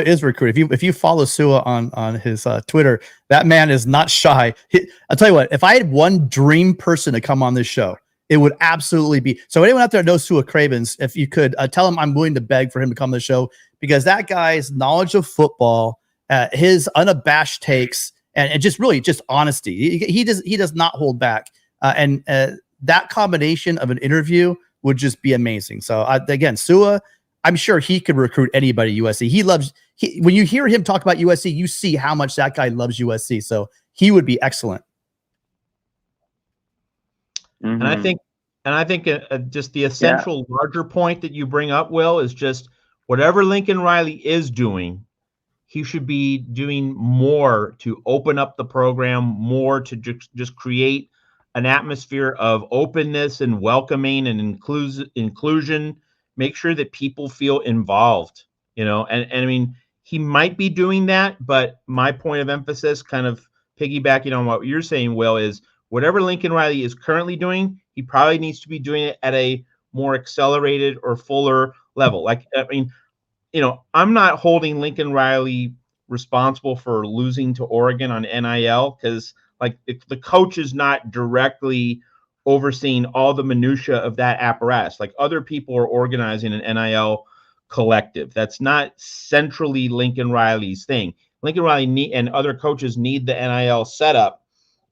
is recruited. If you follow Sua on his Twitter, that man is not shy. I'll tell you what, if I had one dream person to come on this show, it would absolutely be. So anyone out there knows Sua Cravens, if you could tell him I'm willing to beg for him to come on the show, because that guy's knowledge of football, his unabashed takes, and just honesty. He does not hold back. And that combination of an interview would just be amazing. So again, Sua, I'm sure he could recruit anybody at USC. When you hear him talk about USC, you see how much that guy loves USC. So he would be excellent. Mm-hmm. And I think just the essential larger point that you bring up, Will, is just whatever Lincoln Riley is doing, he should be doing more to open up the program, more to just create an atmosphere of openness and welcoming and inclusion. Make sure that people feel involved, and I mean, he might be doing that, but my point of emphasis, kind of piggybacking on what you're saying, Will, is whatever Lincoln Riley is currently doing, he probably needs to be doing it at a more accelerated or fuller level. Like, I mean, I'm not holding Lincoln Riley responsible for losing to Oregon on NIL, because the coach is not directly overseeing all the minutia of that apparatus. Like, other people are organizing an NIL collective. That's not centrally Lincoln Riley's thing. Lincoln Riley and other coaches need the NIL setup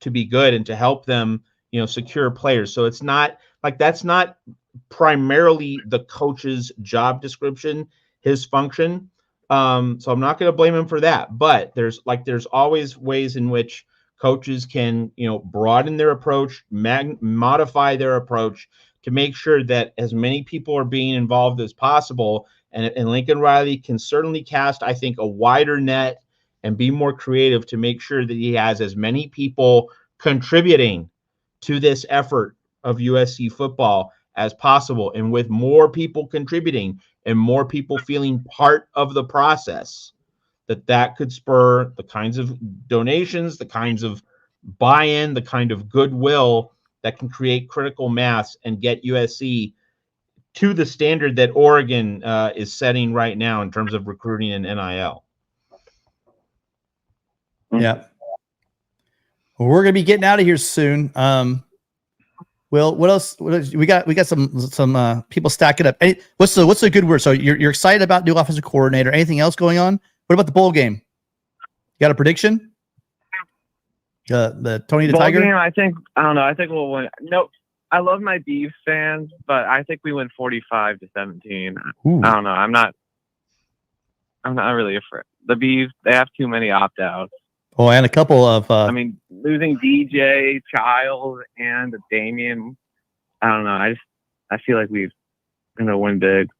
to be good and to help them, secure players. So it's not that's not primarily the coach's job description, his function. So I'm not going to blame him for that. But there's always ways in which coaches can, broaden their approach, modify their approach to make sure that as many people are being involved as possible. And Lincoln Riley can certainly cast, I think, a wider net and be more creative to make sure that he has as many people contributing to this effort of USC football as possible. And with more people contributing and more people feeling part of the process, that could spur the kinds of donations, the kinds of buy-in, the kind of goodwill that can create critical mass and get USC to the standard that Oregon is setting right now in terms of recruiting and NIL. Yeah. Well, we're going to be getting out of here soon. Will, what else? We got some people stacking up. What's the good word? So you're excited about new offensive coordinator. Anything else going on? What about the bowl game? You got a prediction? The Tony the Bowl Tiger? game, I don't know. I think we'll win. Nope. I love my Beavs fans, but I think we win 45-17. Ooh. I don't know. I'm not really afraid. The Beavs, they have too many opt-outs. Oh, and a couple of. I mean, losing DJ, Child, and Damien. I don't know. I feel like we're gonna win big.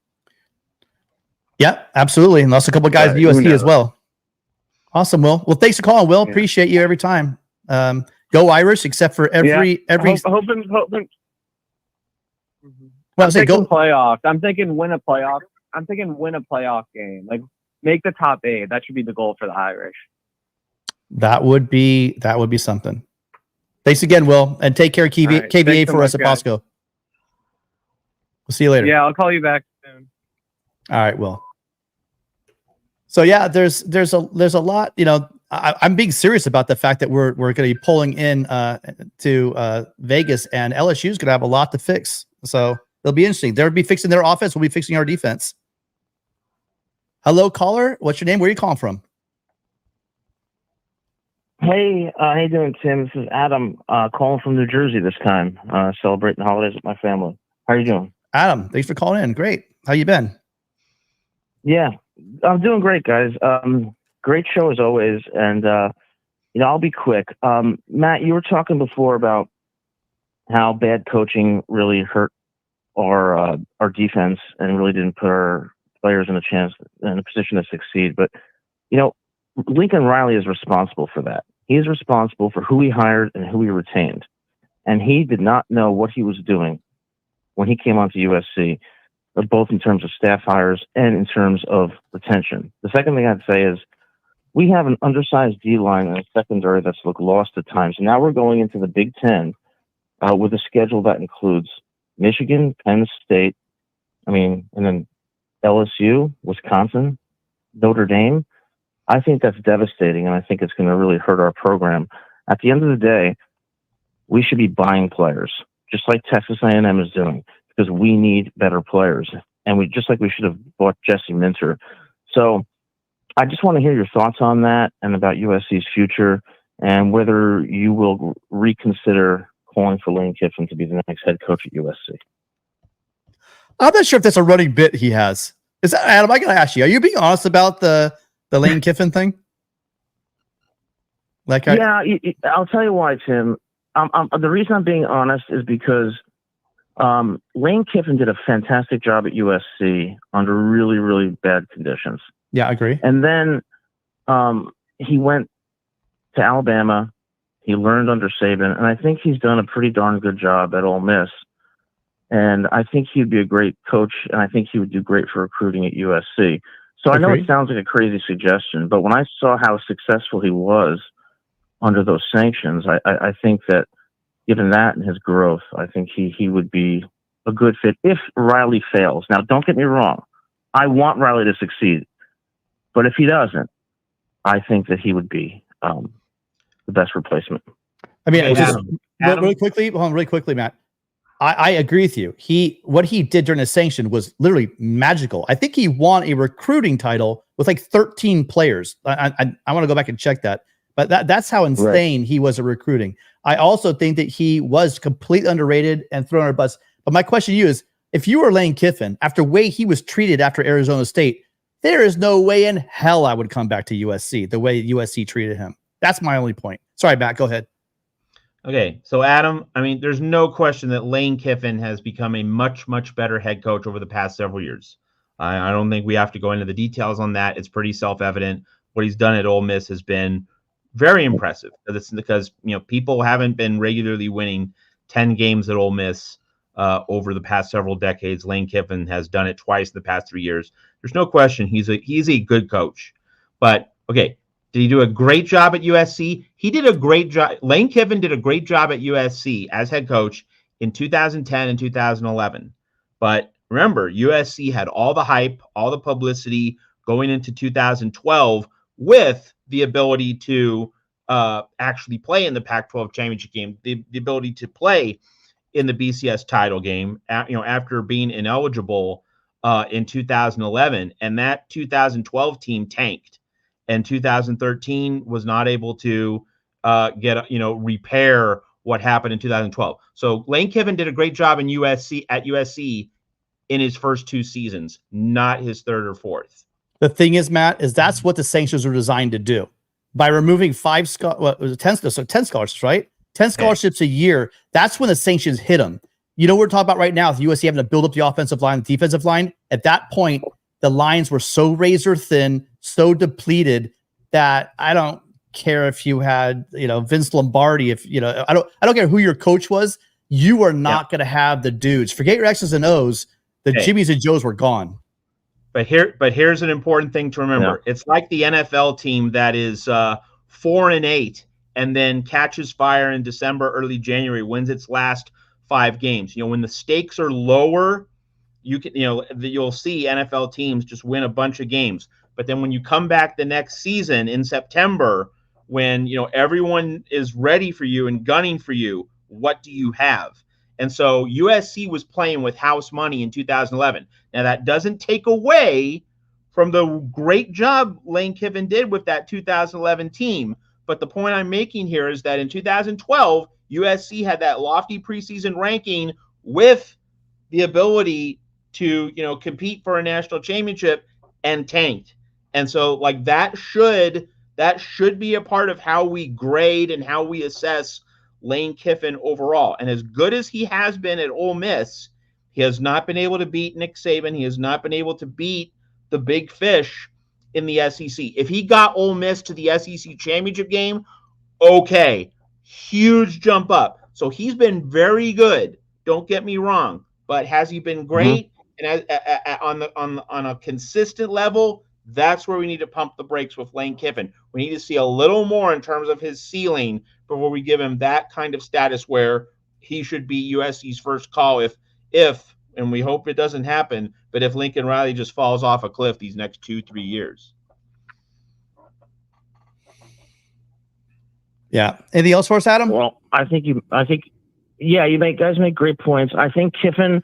Yeah, absolutely. And lost a couple of guys at USC as well. Awesome, Will. Well, thanks for calling, Will. Yeah. Appreciate you every time. Go Irish, except for every. Hoping. Well, I'm saying go playoffs. I'm thinking win a playoff. I'm thinking win a playoff game. Like make the top 8. That should be the goal for the Irish. That would be something. Thanks again, Will, and take care of KVA for us at Bosco. We'll see you later. Yeah, I'll call you back soon. All right, Will. So yeah, there's a lot. You know, I'm being serious about the fact that we're going to be pulling in to Vegas, and LSU is going to have a lot to fix. So it'll be interesting. They'll be fixing their offense. We'll be fixing our defense. Hello, caller. What's your name? Where are you calling from? Hey, how you doing, Tim? This is Adam, calling from New Jersey this time, celebrating the holidays with my family. How are you doing? Adam, thanks for calling in. Great. How you been? Yeah, I'm doing great, guys. Great show as always, and I'll be quick. Matt, you were talking before about how bad coaching really hurt our defense and really didn't put our players in a position to succeed. But Lincoln Riley is responsible for that. He is responsible for who he hired and who he retained. And he did not know what he was doing when he came onto USC, both in terms of staff hires and in terms of retention. The second thing I'd say is we have an undersized D-line and a secondary that's looked lost at times. And now we're going into the Big Ten with a schedule that includes Michigan, Penn State, and then LSU, Wisconsin, Notre Dame. I think that's devastating, and I think it's going to really hurt our program. At the end of the day, we should be buying players, just like Texas A&M is doing, because we need better players. And we should have bought Jesse Minter. So I just want to hear your thoughts on that and about USC's future and whether you will reconsider calling for Lane Kiffin to be the next head coach at USC. I'm not sure if that's a running bit he has. Is that, Adam, I got to ask you, are you being honest about the Lane Kiffin thing? I'll tell you why, Tim. The reason I'm being honest is because Lane Kiffin did a fantastic job at USC under really, really bad conditions. Yeah, I agree. And then he went to Alabama. He learned under Saban, and I think he's done a pretty darn good job at Ole Miss. And I think he'd be a great coach, and I think he would do great for recruiting at USC. So I know it sounds like a crazy suggestion, but when I saw how successful he was under those sanctions, I think that given that and his growth, I think he would be a good fit if Riley fails. Now, don't get me wrong. I want Riley to succeed. But if he doesn't, I think that he would be the best replacement. Really quickly, Matt. I agree with you. What he did during the sanction was literally magical. I think he won a recruiting title with like 13 players. I want to go back and check that, but that's how insane he was at recruiting. I also think that he was completely underrated and thrown under the bus. But my question to you is, if you were Lane Kiffin, after the way he was treated after Arizona State, there is no way in hell I would come back to USC the way USC treated him. That's my only point. Sorry, Matt, go ahead. Okay, so Adam, there's no question that Lane Kiffin has become a much, much better head coach over the past several years. I don't think we have to go into the details on that. It's pretty self-evident. What he's done at Ole Miss has been very impressive. That's because people haven't been regularly winning 10 games at Ole Miss over the past several decades. Lane Kiffin has done it twice in the past 3 years. There's no question he's a good coach. But okay. Did he do a great job at USC? He did a great job. Lane Kiffin did a great job at USC as head coach in 2010 and 2011. But remember, USC had all the hype, all the publicity going into 2012 with the ability to actually play in the Pac-12 championship game, the ability to play in the BCS title game, after being ineligible in 2011, and that 2012 team tanked, and 2013 was not able to repair what happened in 2012. So Lane Kiffin did a great job at USC in his first 2 seasons, not his third or fourth. The thing is, Matt, is that's what the sanctions were designed to do. By removing 10 scholarships, right? 10 scholarships a year. That's when the sanctions hit them. We're talking about right now with USC having to build up the offensive line, the defensive line. At that point, the lines were so razor thin, so depleted that I don't care if you had, Vince Lombardi, I don't care who your coach was. You are not going to have the dudes. Forget your X's and O's. The Jimmies and Joes were gone. But here's an important thing to remember. Yeah. It's like the NFL team that is 4-8 and then catches fire in December, early January, wins its last 5 games. When the stakes are lower, you'll see NFL teams just win a bunch of games. But then when you come back the next season in September, when everyone is ready for you and gunning for you, what do you have? And so USC was playing with house money in 2011. Now, that doesn't take away from the great job Lane Kiffin did with that 2011 team. But the point I'm making here is that in 2012, USC had that lofty preseason ranking with the ability to, compete for a national championship, and tanked. And so, that should be a part of how we grade and how we assess Lane Kiffin overall. And as good as he has been at Ole Miss, he has not been able to beat Nick Saban. He has not been able to beat the big fish in the SEC. If he got Ole Miss to the SEC championship game, okay, huge jump up. So he's been very good. Don't get me wrong, but has he been great? And on a consistent level? That's where we need to pump the brakes with Lane Kiffin. We need to see a little more in terms of his ceiling before we give him that kind of status where he should be USC's first call if, and we hope it doesn't happen, but if Lincoln Riley just falls off a cliff these next 2-3 years. Yeah. Anything else for us, Adam? Well, you guys make great points. I think Kiffin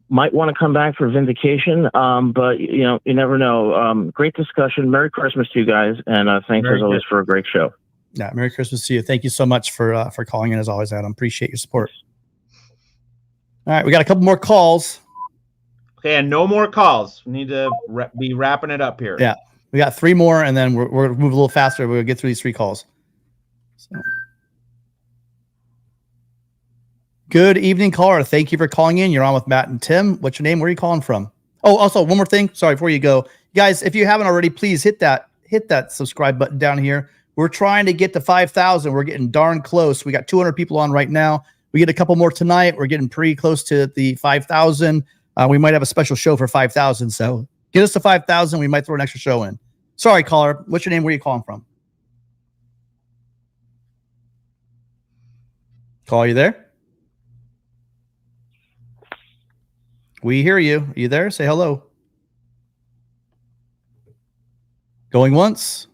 might want to come back for vindication, but you never know. Great discussion. Merry Christmas to you guys, and thanks as always for a great show. Yeah, Merry Christmas to you. Thank you so much for calling in as always, Adam. Appreciate your support. All right, we got a couple more calls. Okay, and no more calls. We need to be wrapping it up here. Yeah, we got 3 more, and then we're going to move a little faster. We'll get through these 3 calls. So. Good evening, caller. Thank you for calling in. You're on with Matt and Tim. What's your name? Where are you calling from? Oh, also one more thing. Sorry, before you go, guys, if you haven't already, please hit that subscribe button down here. We're trying to get to 5,000. We're getting darn close. We got 200 people on right now. We get a couple more tonight. We're getting pretty close to the 5,000. We might have a special show for 5,000. So get us to 5,000. We might throw an extra show in. Sorry, caller. What's your name? Where are you calling from? Call, you there? We hear you. Are you there? Say hello. Going once.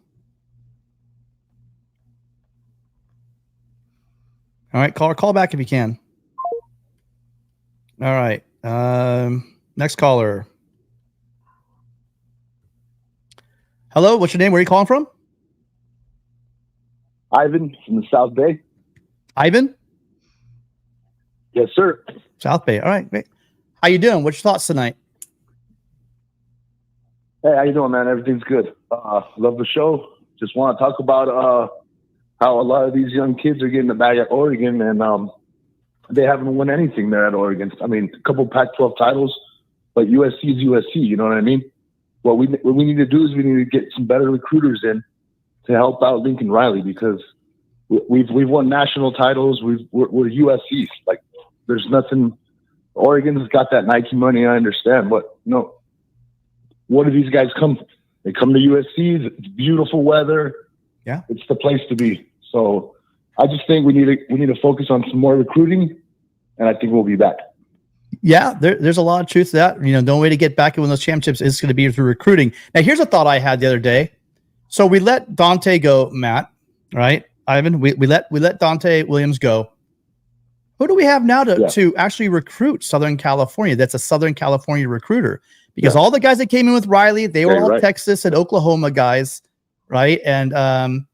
All right, caller, call back if you can. All right. Next caller. Hello, what's your name? Where are you calling from? Ivan from the South Bay. Ivan? Yes, sir. South Bay. All right, great. How you doing? What's your thoughts tonight? Hey, how you doing, man? Everything's good. Love the show. Just want to talk about how a lot of these young kids are getting the bag at Oregon, and they haven't won anything there at Oregon. I mean, a couple Pac-12 titles, but USC is USC. You know what I mean? What we need to do is we need to get some better recruiters in to help out Lincoln Riley, because we've won national titles. We're USC. Like, there's nothing. Oregon's got that Nike money, I understand, but what do these guys come from? They come to USC. It's beautiful weather. Yeah, it's the place to be. So I just think we need to focus on some more recruiting, and I think we'll be back. Yeah, there's a lot of truth to that. The only way to get back in those championships is going to be through recruiting. Now, here's a thought I had the other day. So we let Dante go, Matt, right? Ivan, we let Dante Williams go. Who do we have now to actually recruit Southern California? That's a Southern California recruiter, because all the guys that came in with Riley, they were all Texas and Oklahoma guys, right? And then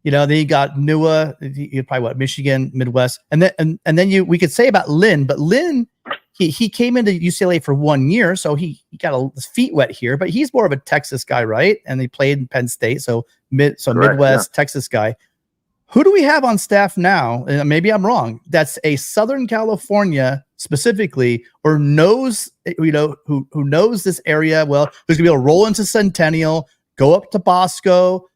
you got Nua, you probably Michigan, Midwest, and then we could say about Lynn, but Lynn, he came into UCLA for 1 year, so he got his feet wet here, but he's more of a Texas guy, right? And he played in Penn State, so Midwest Texas guy. Who do we have on staff now? And maybe I'm wrong. That's a Southern California specifically, or knows, who knows this area well. Who's gonna be able to roll into Centennial, go up to Bosco,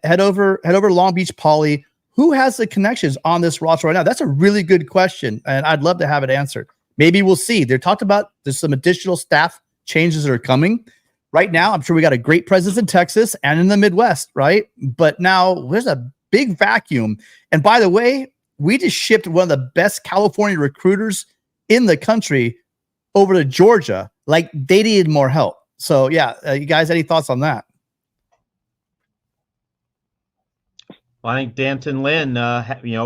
head over Long Beach Poly. Who has the connections on this roster right now? That's a really good question, and I'd love to have it answered. Maybe we'll see. They're talked about. There's some additional staff changes that are coming. Right now, I'm sure we got a great presence in Texas and in the Midwest, right? But now there's a big vacuum. And by the way, we just shipped one of the best California recruiters in the country over to Georgia. Like, they needed more help. So yeah, you guys, any thoughts on that? Well, I think Danton Lynn,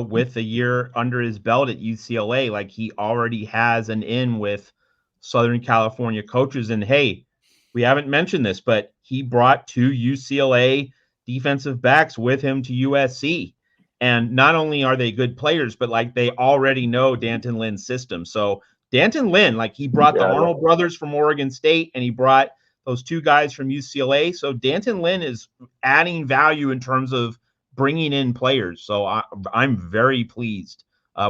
with a year under his belt at UCLA, like, he already has an in with Southern California coaches. And hey, we haven't mentioned this, but he brought 2 UCLA defensive backs with him to USC. And not only are they good players, but like, they already know Danton Lynn's system. So Danton Lynn, like, he brought the Arnold brothers from Oregon State, and he brought those 2 guys from UCLA. So Danton Lynn is adding value in terms of bringing in players. So I'm very pleased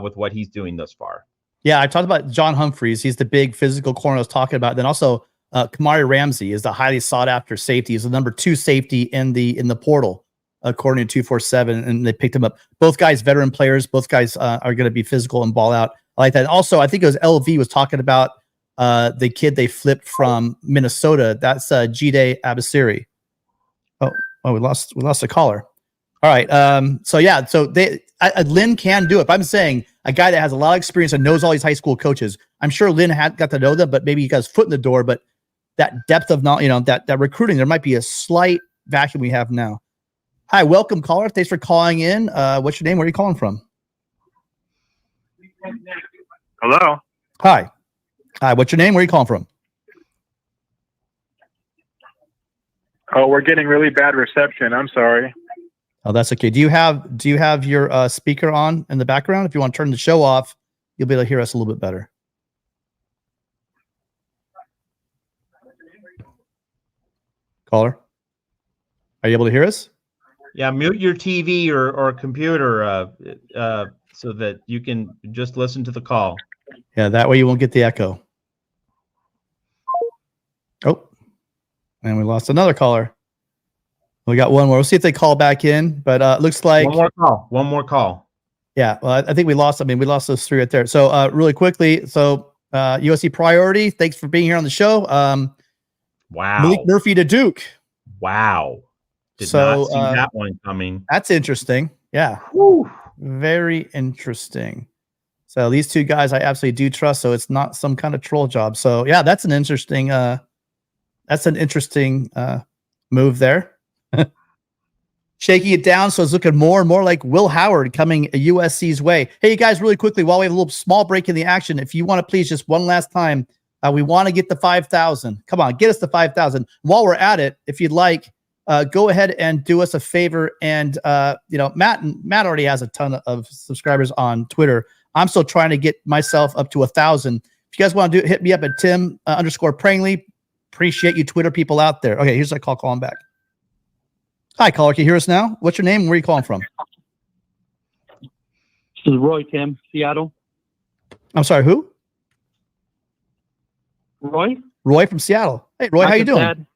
with what he's doing thus far. Yeah, I talked about John Humphreys. He's the big physical corner I was talking about. Then also Kamari Ramsey is the highly sought after safety. He's the number 2 safety in the portal, according to 247, and they picked him up. Both guys, veteran players. Both guys are going to be physical and ball out. I like that. And also, I think it was LV was talking about the kid they flipped from Minnesota. That's Jide Abasiri. Oh, we lost the caller. All right. So Lynn can do it. But I'm saying a guy that has a lot of experience and knows all these high school coaches. I'm sure Lynn had got to know them, but maybe he got his foot in the door. But that depth of knowledge, that recruiting, there might be a slight vacuum we have now. Hi, welcome, caller. Thanks for calling in. What's your name? Where are you calling from? Hello. Hi. What's your name? Where are you calling from? Oh, we're getting really bad reception. I'm sorry. Oh, that's okay. Do you have your speaker on in the background? If you want to turn the show off, you'll be able to hear us a little bit better. Caller, are you able to hear us? Yeah, mute your TV or computer so that you can just listen to the call. Yeah, that way you won't get the echo. Oh, and we lost another caller. We got one more. We'll see if they call back in, but it looks like one more call. Yeah, well, I think we lost. We lost those 3 right there. So really quickly, USC Priority, thanks for being here on the show. Wow. Malik Murphy to Duke. Wow. Did not see that one coming. That's interesting. Yeah. Woo. Very interesting. So these 2 guys I absolutely do trust. So it's not some kind of troll job. So yeah, that's an interesting move there. Shaking it down, so it's looking more and more like Will Howard coming USC's way. Hey, you guys, really quickly, while we have a little small break in the action, if you want to please just one last time, we want to get the 5,000. Come on, get us the 5,000. While we're at it, if you'd like, go ahead and do us a favor. And Matt already has a ton of subscribers on Twitter. I'm still trying to get myself up to 1,000. If you guys want to hit me up at Tim_Prangley. Appreciate you Twitter people out there. Okay, here's a call calling back. Hi, caller. Can you hear us now? What's your name? Where are you calling from? This is Roy, Tim, Seattle. I'm sorry, who? Roy? Roy from Seattle. Hey, Roy, how you doing? Dad.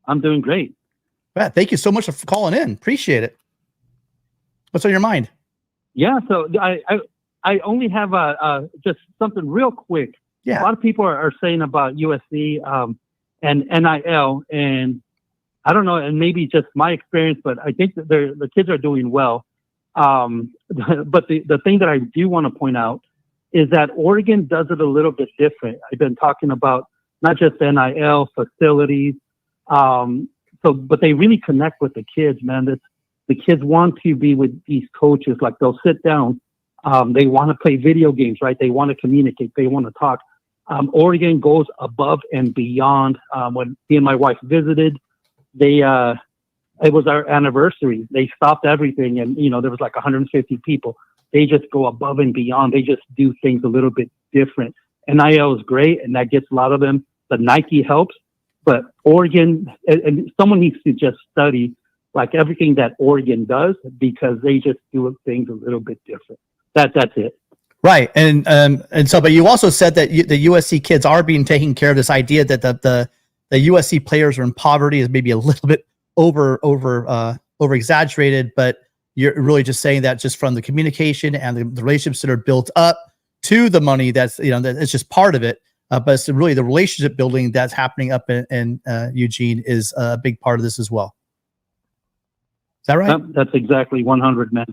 I'm doing great. Matt, thank you so much for calling in. Appreciate it. What's on your mind? Yeah, so I only have just something real quick. Yeah. A lot of people are saying about USC and NIL, and I don't know, and maybe just my experience, but I think that the kids are doing well. But the thing that I do want to point out is that Oregon does it a little bit different. I've been talking about not just NIL, facilities, but they really connect with the kids, man. The kids want to be with these coaches. Like, they'll sit down They want to play video games, right? They want to communicate. They want to talk. Oregon goes above and beyond. When me and my wife visited, it was our anniversary. They stopped everything, and there was like 150 people. They just go above and beyond. They just do things a little bit different. NIL is great, and that gets a lot of them. The Nike helps, but Oregon, and someone needs to just study like everything that Oregon does, because they just do things a little bit different. That's it. Right, and so, but you also said that the USC kids are being taken care of. This idea that the USC players are in poverty is maybe a little bit over exaggerated, but you're really just saying that just from the communication and the relationships that are built up to the money. That's that it's just part of it, but it's really the relationship building that's happening up in Eugene is a big part of this as well. Is that right? That's exactly 100, man.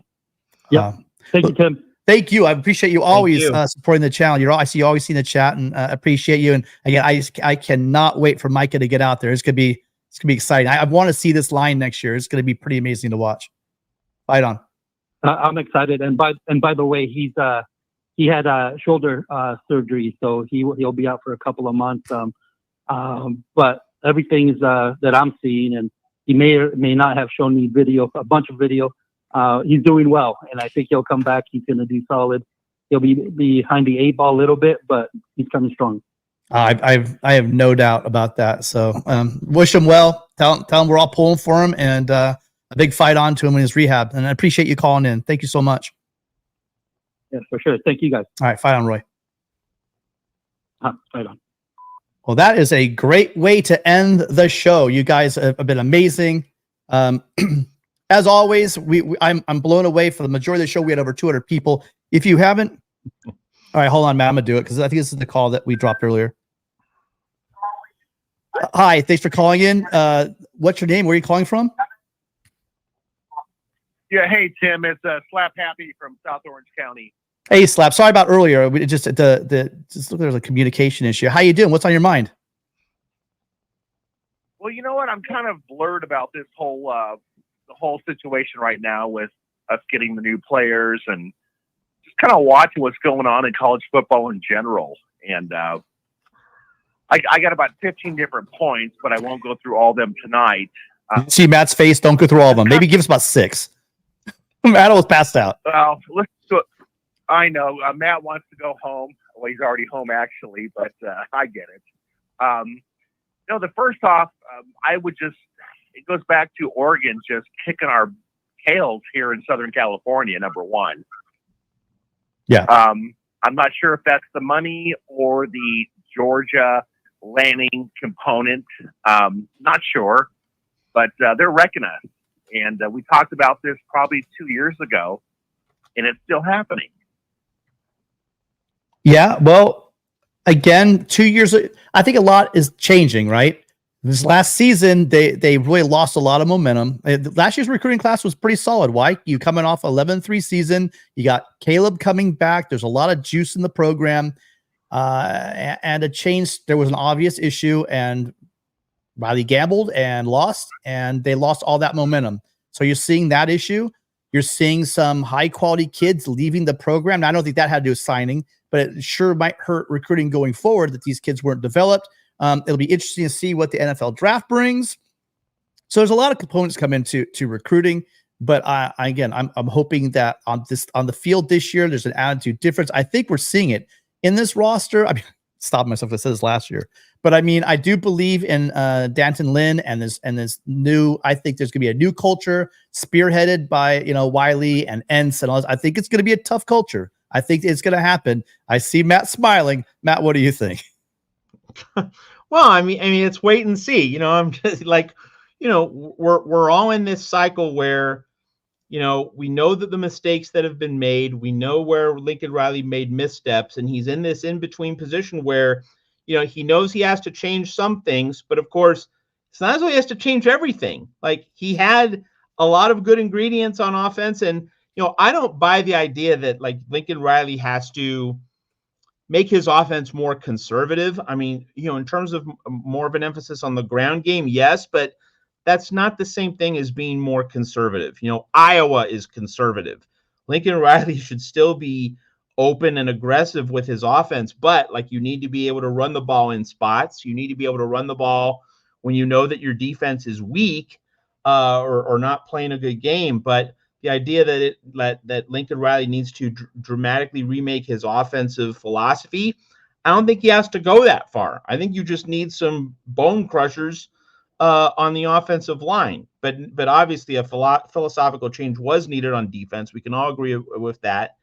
Yeah. Thank you, Tim. Thank you. I appreciate you always you. Supporting the channel. I see you always see in the chat, and appreciate you. And again, I cannot wait for Micah to get out there. It's gonna be exciting. I want to see this line next year. It's gonna be pretty amazing to watch. Fight on. I'm excited. And by the way, he had shoulder surgery, so he'll be out for a couple of months. But everything is that I'm seeing, and he may or may not have shown me a bunch of video. He's doing well, and I think he'll come back. He's going to do solid. He'll be behind the 8 ball a little bit, but he's coming strong. I have no doubt about that. So wish him well. Tell him we're all pulling for him, and a big fight on to him in his rehab. And I appreciate you calling in. Thank you so much. Yeah, for sure. Thank you, guys. All right, fight on, Roy. Fight on. Well, that is a great way to end the show. You guys have been amazing. As always, I'm blown away. For the majority of the show, we had over 200 people. If you haven't, all right, hold on, Matt. I'm gonna do it because I think this is the call that we dropped earlier. Hi, thanks for calling in. What's your name? Where are you calling from? Yeah, hey Tim, it's Slap Happy from South Orange County. Hey, Slap. Sorry about earlier. We just there's a communication issue. How you doing? What's on your mind? Well, you know what? I'm kind of blurred about this whole the whole situation right now with us getting the new players and just kind of watching what's going on in college football in general. And I got about 15 different points, but I won't go through all of them tonight. See Matt's face. Don't go through all of them. Maybe give us about 6. Matt was passed out. Well, let's do it. I know Matt wants to go home. Well, he's already home actually, but I get it. The first off, it goes back to Oregon just kicking our tails here in Southern California, number one. Yeah. I'm not sure if that's the money or the Georgia landing component. Not sure, but they're wrecking us. And we talked about this probably 2 years ago, and it's still happening. Yeah, well, again, 2 years. I think a lot is changing, right? This last season, they really lost a lot of momentum. Last year's recruiting class was pretty solid. Why? You coming off 11-3 season. You got Caleb coming back. There's a lot of juice in the program. And a change. There was an obvious issue, and Riley gambled and lost, and they lost all that momentum. So you're seeing that issue. You're seeing some high-quality kids leaving the program. Now, I don't think that had to do with signing, but it sure might hurt recruiting going forward that these kids weren't developed. It'll be interesting to see what the NFL draft brings. So there's a lot of components come into recruiting, but I'm hoping that on the field this year, there's an attitude difference. I think we're seeing it in this roster. I mean, stop myself. I said this last year, but I mean, I do believe in Danton Lynn and this new. I think there's gonna be a new culture spearheaded by Wiley and Entz and all this. I think it's gonna be a tough culture. I think it's gonna happen. I see Matt smiling. Matt, what do you think? Well, I mean, it's wait and see. I'm just like, we're all in this cycle where, we know that the mistakes that have been made, we know where Lincoln Riley made missteps, and he's in this in-between position where, he knows he has to change some things, but of course, it's not as though he has to change everything. Like, he had a lot of good ingredients on offense, and, I don't buy the idea that, like, Lincoln Riley has to make his offense more conservative. I mean, in terms of more of an emphasis on the ground game, yes, but that's not the same thing as being more conservative. Iowa is conservative. Lincoln Riley should still be open and aggressive with his offense, but like you need to be able to run the ball in spots. You need to be able to run the ball when you know that your defense is weak or not playing a good game. But the idea that Lincoln Riley needs to dramatically remake his offensive philosophy, I don't think he has to go that far. I think you just need some bone crushers on the offensive line. But obviously a philosophical change was needed on defense. We can all agree with that.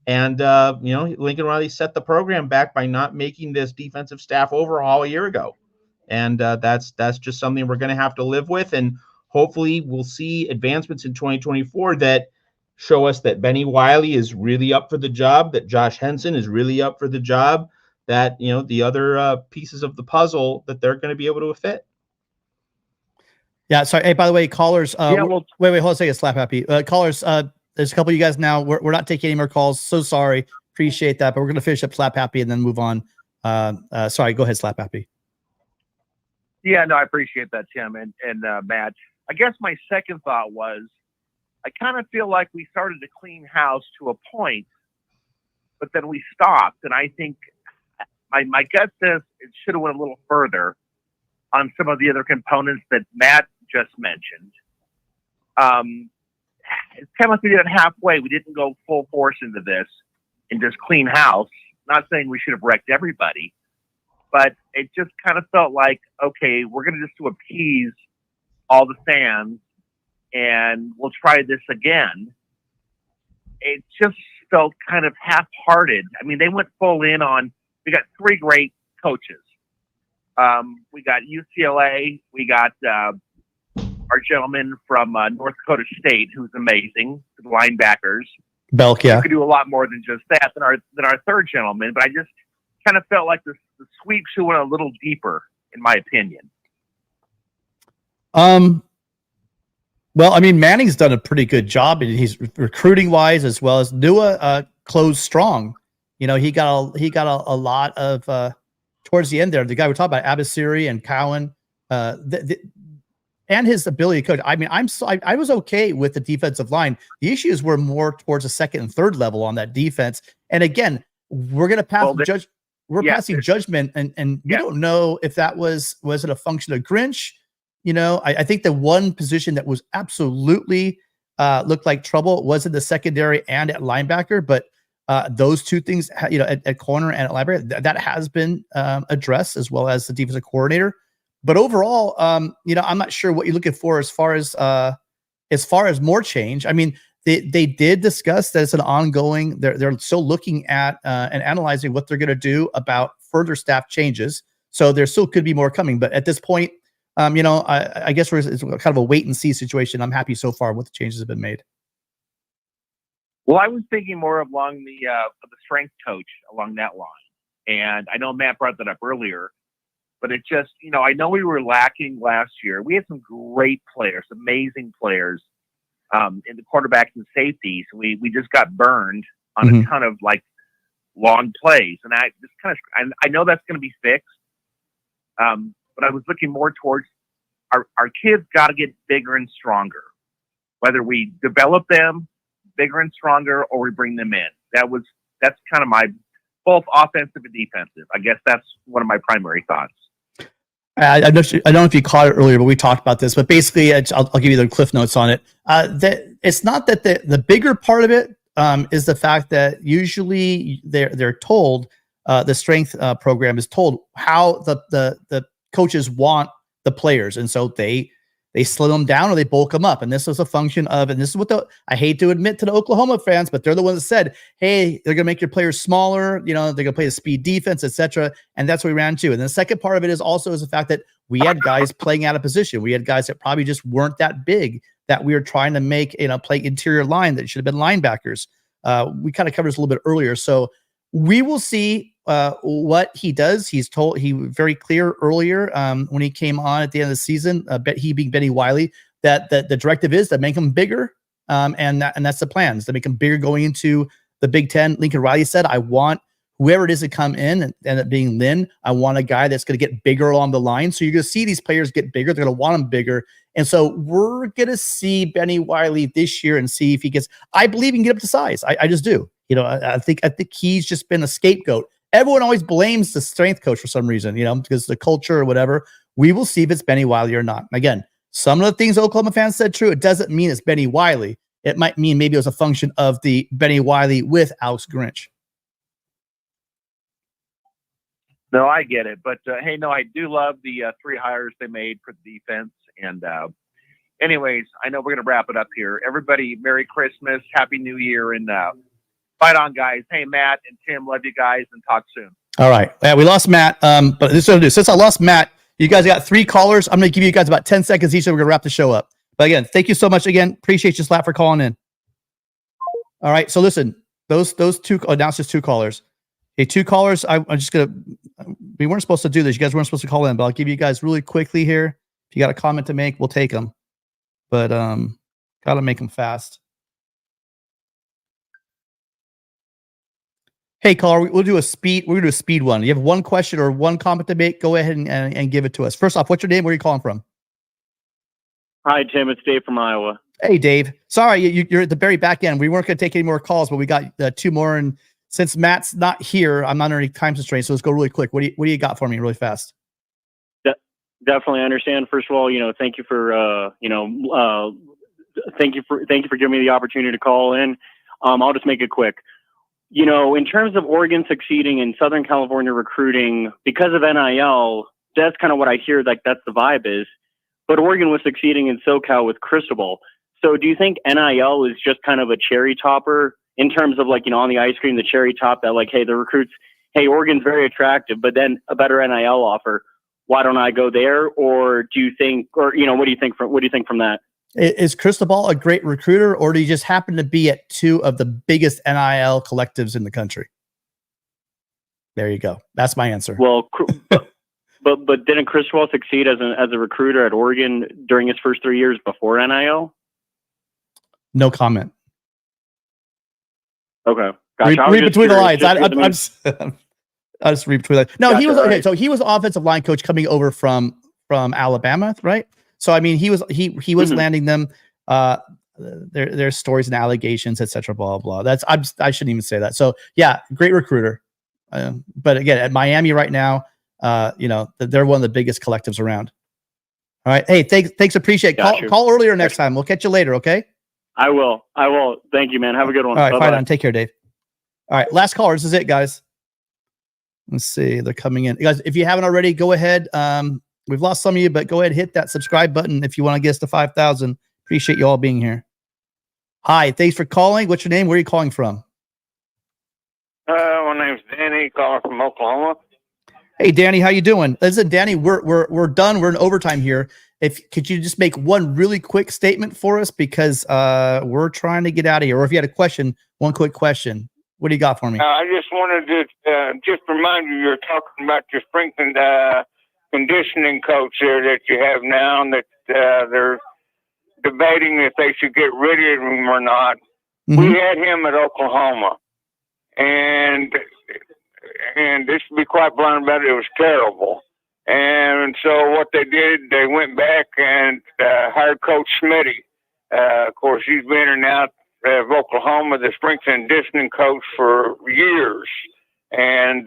And Lincoln Riley set the program back by not making this defensive staff overhaul a year ago. And that's just something we're going to have to live with. And hopefully we'll see advancements in 2024 that show us that Benny Wiley is really up for the job, that Josh Henson is really up for the job, that, the other pieces of the puzzle that they're going to be able to fit. Yeah. Sorry. Hey, by the way, callers, well, wait, hold on a second. Slap Happy. Callers, there's a couple of you guys now. We're not taking any more calls. So sorry. Appreciate that. But we're going to finish up Slap Happy and then move on. Sorry. Go ahead, Slap Happy. Yeah, no, I appreciate that, Tim and Matt. I guess my second thought was I kind of feel like we started to clean house to a point, but then we stopped. And I think my gut says it should have went a little further on some of the other components that Matt just mentioned. It's kind of like we did it halfway. We didn't go full force into this and just clean house. Not saying we should have wrecked everybody, but it just kind of felt like, okay, we're going to just to appease all the fans and we'll try this again. It just felt kind of half-hearted. I mean, they went full in on, we got three great coaches. We got UCLA, we got our gentleman from North Dakota State, who's amazing, the linebackers. Belk, yeah. We could do a lot more than just that than our third gentleman, but I just kind of felt like the sweep should went a little deeper, in my opinion. Well, I mean, Manning's done a pretty good job, and he's recruiting wise as well as Nua closed strong. He got a lot of towards the end there. The guy we're talking about, Abasiri and Cowan, and his ability to coach. I mean, I was okay with the defensive line. The issues were more towards the second and third level on that defense. And again, we're going to pass passing judgment, and we don't know if that was it a function of Grinch. I think the one position that was absolutely looked like trouble was in the secondary and at linebacker, but those two things, at corner and at linebacker, that has been addressed, as well as the defensive coordinator. But overall, I'm not sure what you're looking for as far as more change. I mean, they did discuss that it's an ongoing. They're still looking at and analyzing what they're going to do about further staff changes. So there still could be more coming. But at this point, I guess it's kind of a wait and see situation. I'm happy so far with the changes that have been made. Well, I was thinking more along the strength coach along that line, and I know Matt brought that up earlier. But it just, I know we were lacking last year. We had some great players, amazing players in the quarterbacks and safeties. We just got burned on a ton of long plays. And I just I know that's going to be fixed. But I was looking more towards our kids got to get bigger and stronger, whether we develop them bigger and stronger or we bring them in. That's kind of my both offensive and defensive. I guess that's one of my primary thoughts. I don't know if you caught it earlier, but we talked about this. But basically, I'll give you the cliff notes on it. That it's not that the bigger part of it is the fact that usually they're told the strength program is told how the coaches want the players, and so they slim them down or they bulk them up. And this was a function of, and this is what I hate to admit to the Oklahoma fans, but they're the ones that said, hey, they're going to make your players smaller. They're going to play the speed defense, etc. And that's what we ran to. And the second part of it is the fact that we had guys playing out of position. We had guys that probably just weren't that big that we were trying to make, play interior line that should have been linebackers. We kind of covered this a little bit earlier. So we will see what he does. He was very clear earlier when he came on at the end of the season, he being Benny Wiley, that the directive is to make him bigger, and that's the plans, to make him bigger going into the Big Ten. Lincoln Riley said, I want whoever it is to come in and end up being Lynn. I want a guy that's going to get bigger along the line. So you're going to see these players get bigger. They're going to want them bigger. And so we're going to see Benny Wiley this year and see if he gets, I believe he can get up to size. I just do. You know, I think he's just been a scapegoat. Everyone always blames the strength coach for some reason, you know, because the culture or whatever. We will see if it's Benny Wiley or not. Again, some of the things Oklahoma fans said true. It doesn't mean it's Benny Wiley. It might mean maybe it was a function of the Benny Wiley with Alex Grinch. No, I get it. But, hey, no, I do love the 3 hires they made for the defense. And anyways, I know we're going to wrap it up here. Everybody, Merry Christmas, Happy New Year, and fight on, guys. Hey, Matt and Tim, love you guys, and talk soon. All right. Yeah, we lost Matt. But this is what I'll do. Since I lost Matt, you guys got 3 callers. I'm going to give you guys about 10 seconds each, and we're going to wrap the show up. But again, thank you so much again. Appreciate you, Slap, for calling in. All right. So listen, those 2, now it's just 2 callers. Hey, 2 callers. I'm just going to, we weren't supposed to do this. You guys weren't supposed to call in, but I'll give you guys really quickly here. If you got a comment to make, we'll take them. But got to make them fast. Hey, caller, we'll do a speed. We're going to do a speed one. You have one question or one comment to make, go ahead and give it to us. First off, what's your name? Where are you calling from? Hi, Tim. It's Dave from Iowa. Hey, Dave. Sorry, you're at the very back end. We weren't going to take any more calls, but we got 2 more. And since Matt's not here, I'm not under any time constraints. So let's go really quick. What do you got for me really fast? Definitely understand. First of all, thank you for, thank you for giving me the opportunity to call in. I'll just make it quick. In terms of Oregon succeeding in Southern California recruiting because of NIL, that's kind of what I hear. Like that's the vibe is. But Oregon was succeeding in SoCal with Cristobal. So do you think NIL is just kind of a cherry topper in terms of on the ice cream, the cherry top that hey, the recruits, hey, Oregon's very attractive, but then a better NIL offer. Why don't I go there? Or do you think, what do you think from that? Is Cristobal a great recruiter, or do you just happen to be at 2 of the biggest NIL collectives in the country? There you go. That's my answer. Well, but didn't Cristobal succeed as a recruiter at Oregon during his first 3 years before NIL? No comment. Okay. Gotcha. Read between the lines. I'll just read between the lines. No, he was okay. Right. So he was offensive line coach coming over from Alabama, right? So I mean, he was landing them. There's stories and allegations, etc. Blah blah. I shouldn't even say that. So yeah, great recruiter. But again, at Miami right now, they're one of the biggest collectives around. All right. Hey, thanks. Appreciate it. Call earlier next time. We'll catch you later. Okay. I will. Thank you, man. Have a good one. All right. Fight on. Take care, Dave. All right. Last caller. This is it, guys. Let's see. They're coming in. You guys, if you haven't already, go ahead. We've lost some of you, but go ahead, hit that subscribe button if you want to get us to 5,000. Appreciate you all being here. Hi, thanks for calling. What's your name? Where are you calling from? My name's Danny, calling from Oklahoma. Hey, Danny, how you doing? Listen, Danny, we're done. We're in overtime here. Could you just make one really quick statement for us because we're trying to get out of here. Or if you had a question, one quick question. What do you got for me? I just wanted to just remind you, you're talking about your strength and conditioning coach there that you have now, and that they're debating if they should get rid of him or not. Mm-hmm. We had him at Oklahoma, and just to be quite blunt about it, it was terrible. And so what they did, they went back and hired Coach Smitty. Of course, he's been in and out of Oklahoma, the strength and conditioning coach for years, and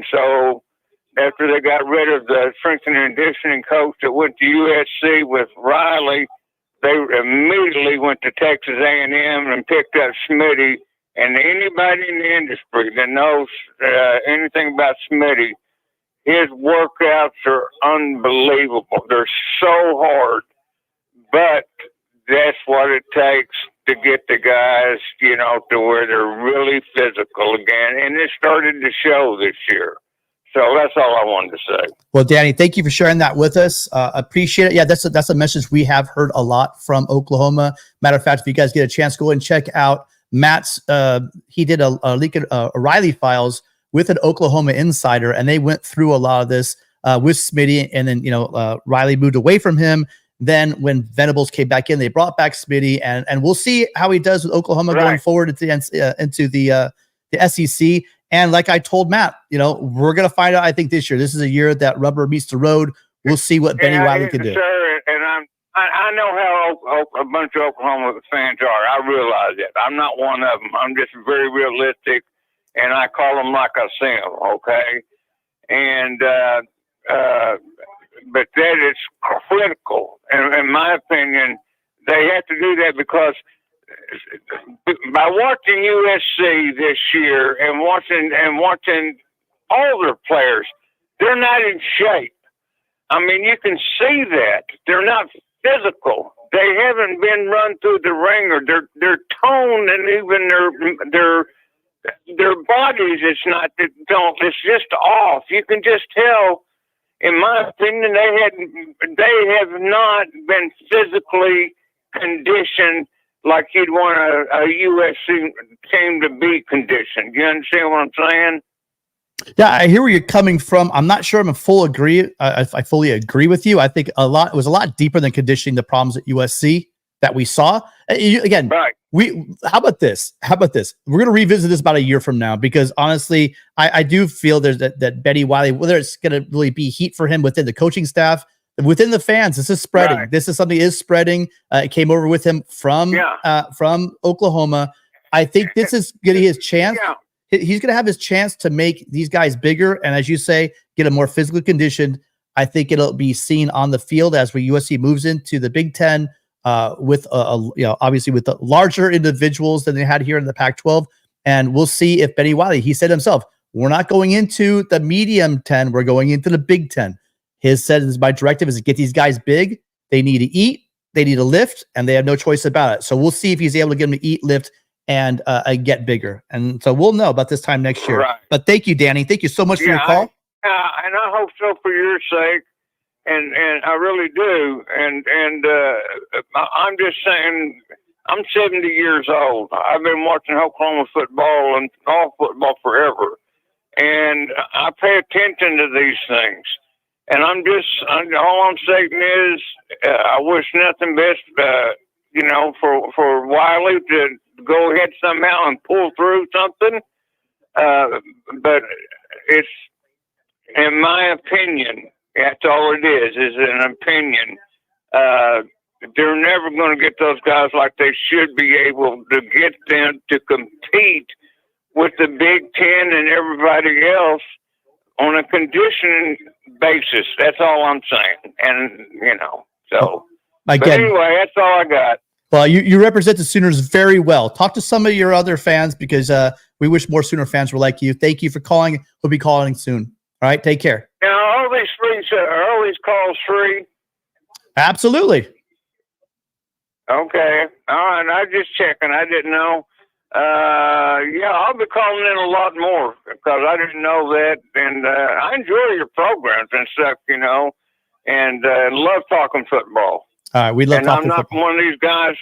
so. After they got rid of the strength and conditioning coach that went to USC with Riley, they immediately went to Texas A&M and picked up Smitty. And anybody in the industry that knows anything about Smitty, his workouts are unbelievable. They're so hard, but that's what it takes to get the guys, to where they're really physical again. And it started to show this year. So that's all I wanted to say. Well, Danny, thank you for sharing that with us. Appreciate it. Yeah, that's a message we have heard a lot from Oklahoma. Matter of fact, if you guys get a chance, go and check out Matt's. He did a Riley files with an Oklahoma insider, and they went through a lot of this with Smitty. And then Riley moved away from him. Then when Venables came back in, they brought back Smitty, and we'll see how he does with Oklahoma going forward into the SEC. And like I told Matt, we're going to find out, I think, this year. This is a year that rubber meets the road. We'll see what Benny Wiley can do. Sir, and I know how a bunch of Oklahoma fans are. I realize that. I'm not one of them. I'm just very realistic, and I call them like I see them, okay? And but that is critical, in my opinion. They have to do that because by watching USC this year and watching all their players, they're not in shape. I mean, you can see that they're not physical. They haven't been run through the ringer. Their tone and even their bodies, it's just off. You can just tell. In my opinion, they have not been physically conditioned like you'd want a USC team to be conditioned. You understand what I'm saying? Yeah, I hear where you're coming from. I'm not sure I'm a full agree. I fully agree with you. I think it was a lot deeper than conditioning the problems at USC that we saw. Again, right. How about this? We're going to revisit this about a year from now, because honestly, I do feel there's that Betty Wiley, whether it's going to really be heat for him within the coaching staff, within the fans, this is spreading. Right. This is something is spreading. It came over with him from Oklahoma. I think this is getting his chance. Yeah. He's going to have his chance to make these guys bigger, and as you say, get them more physically conditioned. I think it'll be seen on the field as USC moves into the Big Ten. With obviously with the larger individuals than they had here in the Pac-12, and we'll see if Benny Wiley. He said himself, "We're not going into the medium 10. We're going into the Big 10." My directive is to get these guys big. They need to eat, they need to lift, and they have no choice about it. So we'll see if he's able to get them to eat, lift, and get bigger. And so we'll know about this time next year. Right. But thank you, Danny. Thank you so much for your call. And I hope so for your sake. And I really do. And I'm just saying, I'm 70 years old. I've been watching Oklahoma football and all football forever. And I pay attention to these things. And all I'm saying is, I wish nothing best, for Wiley to go ahead somehow and pull through something. But it's, in my opinion, that's all it is an opinion. They're never going to get those guys like they should be able to get them to compete with the Big Ten and everybody else on a conditioning basis. That's all I'm saying. And, so. Again, but anyway, that's all I got. Well, you represent the Sooners very well. Talk to some of your other fans, because we wish more Sooner fans were like you. Thank you for calling. We'll be calling soon. All right, take care. Now, are all these calls free? Absolutely. Okay. All right. I just checking. I didn't know. I'll be calling in a lot more because I didn't know that. And I enjoy your programs and stuff, and love talking football. All right. We love talking football. And I'm not football. one of these guys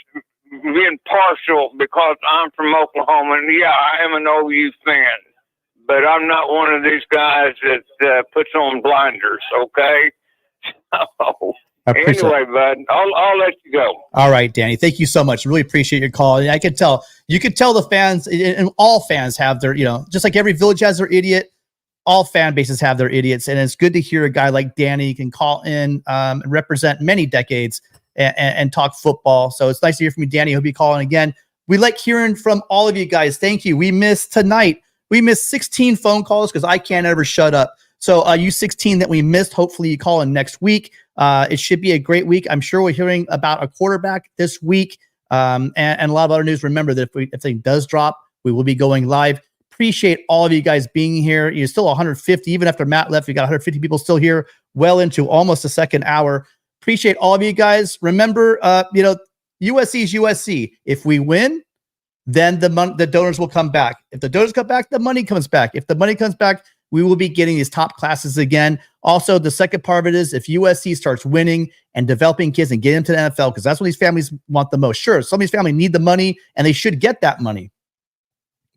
being partial because I'm from Oklahoma. And, I am an OU fan. But I'm not one of these guys that puts on blinders, okay? Anyway, bud, I'll let you go. All right, Danny. Thank you so much. Really appreciate your call. And I could tell, you could tell the fans, and all fans have their, just like every village has their idiot, all fan bases have their idiots. And it's good to hear a guy like Danny can call in and represent many decades and talk football. So it's nice to hear from you, Danny. He'll be calling again. We like hearing from all of you guys. Thank you. We missed 16 phone calls because I can't ever shut up. So you 16 that we missed, hopefully you call in next week. It should be a great week. I'm sure we're hearing about a quarterback this week and a lot of other news. Remember that if something does drop, we will be going live. Appreciate all of you guys being here. You're still 150. Even after Matt left, we got 150 people still here, well into almost the second hour. Appreciate all of you guys. Remember, USC is USC. If we win, then the donors will come back. If the donors come back, the money comes back. If the money comes back, we will be getting these top classes again. Also, the second part of it is if USC starts winning and developing kids and getting them to the NFL, because that's what these families want the most. Sure, some of these families need the money, and they should get that money.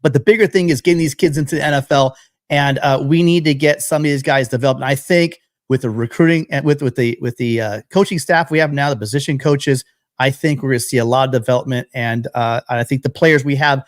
But the bigger thing is getting these kids into the NFL, and we need to get some of these guys developed. And I think with the recruiting and with the coaching staff we have now, the position coaches, I think we're going to see a lot of development, and I think the players we have.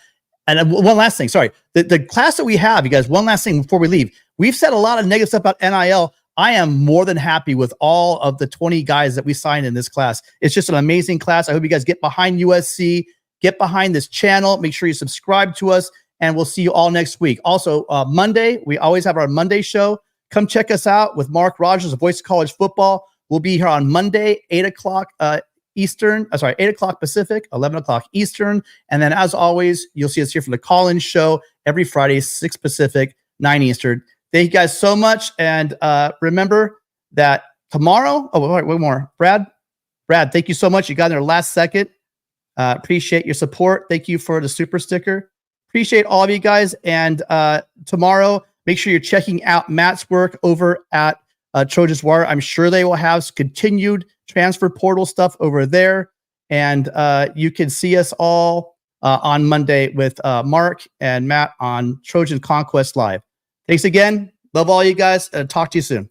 And one last thing, sorry, the class that we have, you guys. One last thing before we leave, we've said a lot of negative stuff about NIL. I am more than happy with all of the 20 guys that we signed in this class. It's just an amazing class. I hope you guys get behind USC, get behind this channel. Make sure you subscribe to us, and we'll see you all next week. Also, Monday, we always have our Monday show. Come check us out with Mark Rogers, the voice of college football. We'll be here on Monday, 8 o'clock Eastern. 8 o'clock Pacific, 11 o'clock Eastern. And then, as always, you'll see us here for the call-in show every Friday, 6 Pacific, 9 Eastern. Thank you guys so much. And remember that tomorrow, one more. Brad, thank you so much. You got in there last second. Appreciate your support. Thank you for the super sticker. Appreciate all of you guys. And tomorrow, make sure you're checking out Matt's work over at Trojans Wire. I'm sure they will have continued transfer portal stuff over there. And you can see us all on Monday with Mark and Matt on Trojan Conquest Live. Thanks again. Love all you guys. Talk to you soon.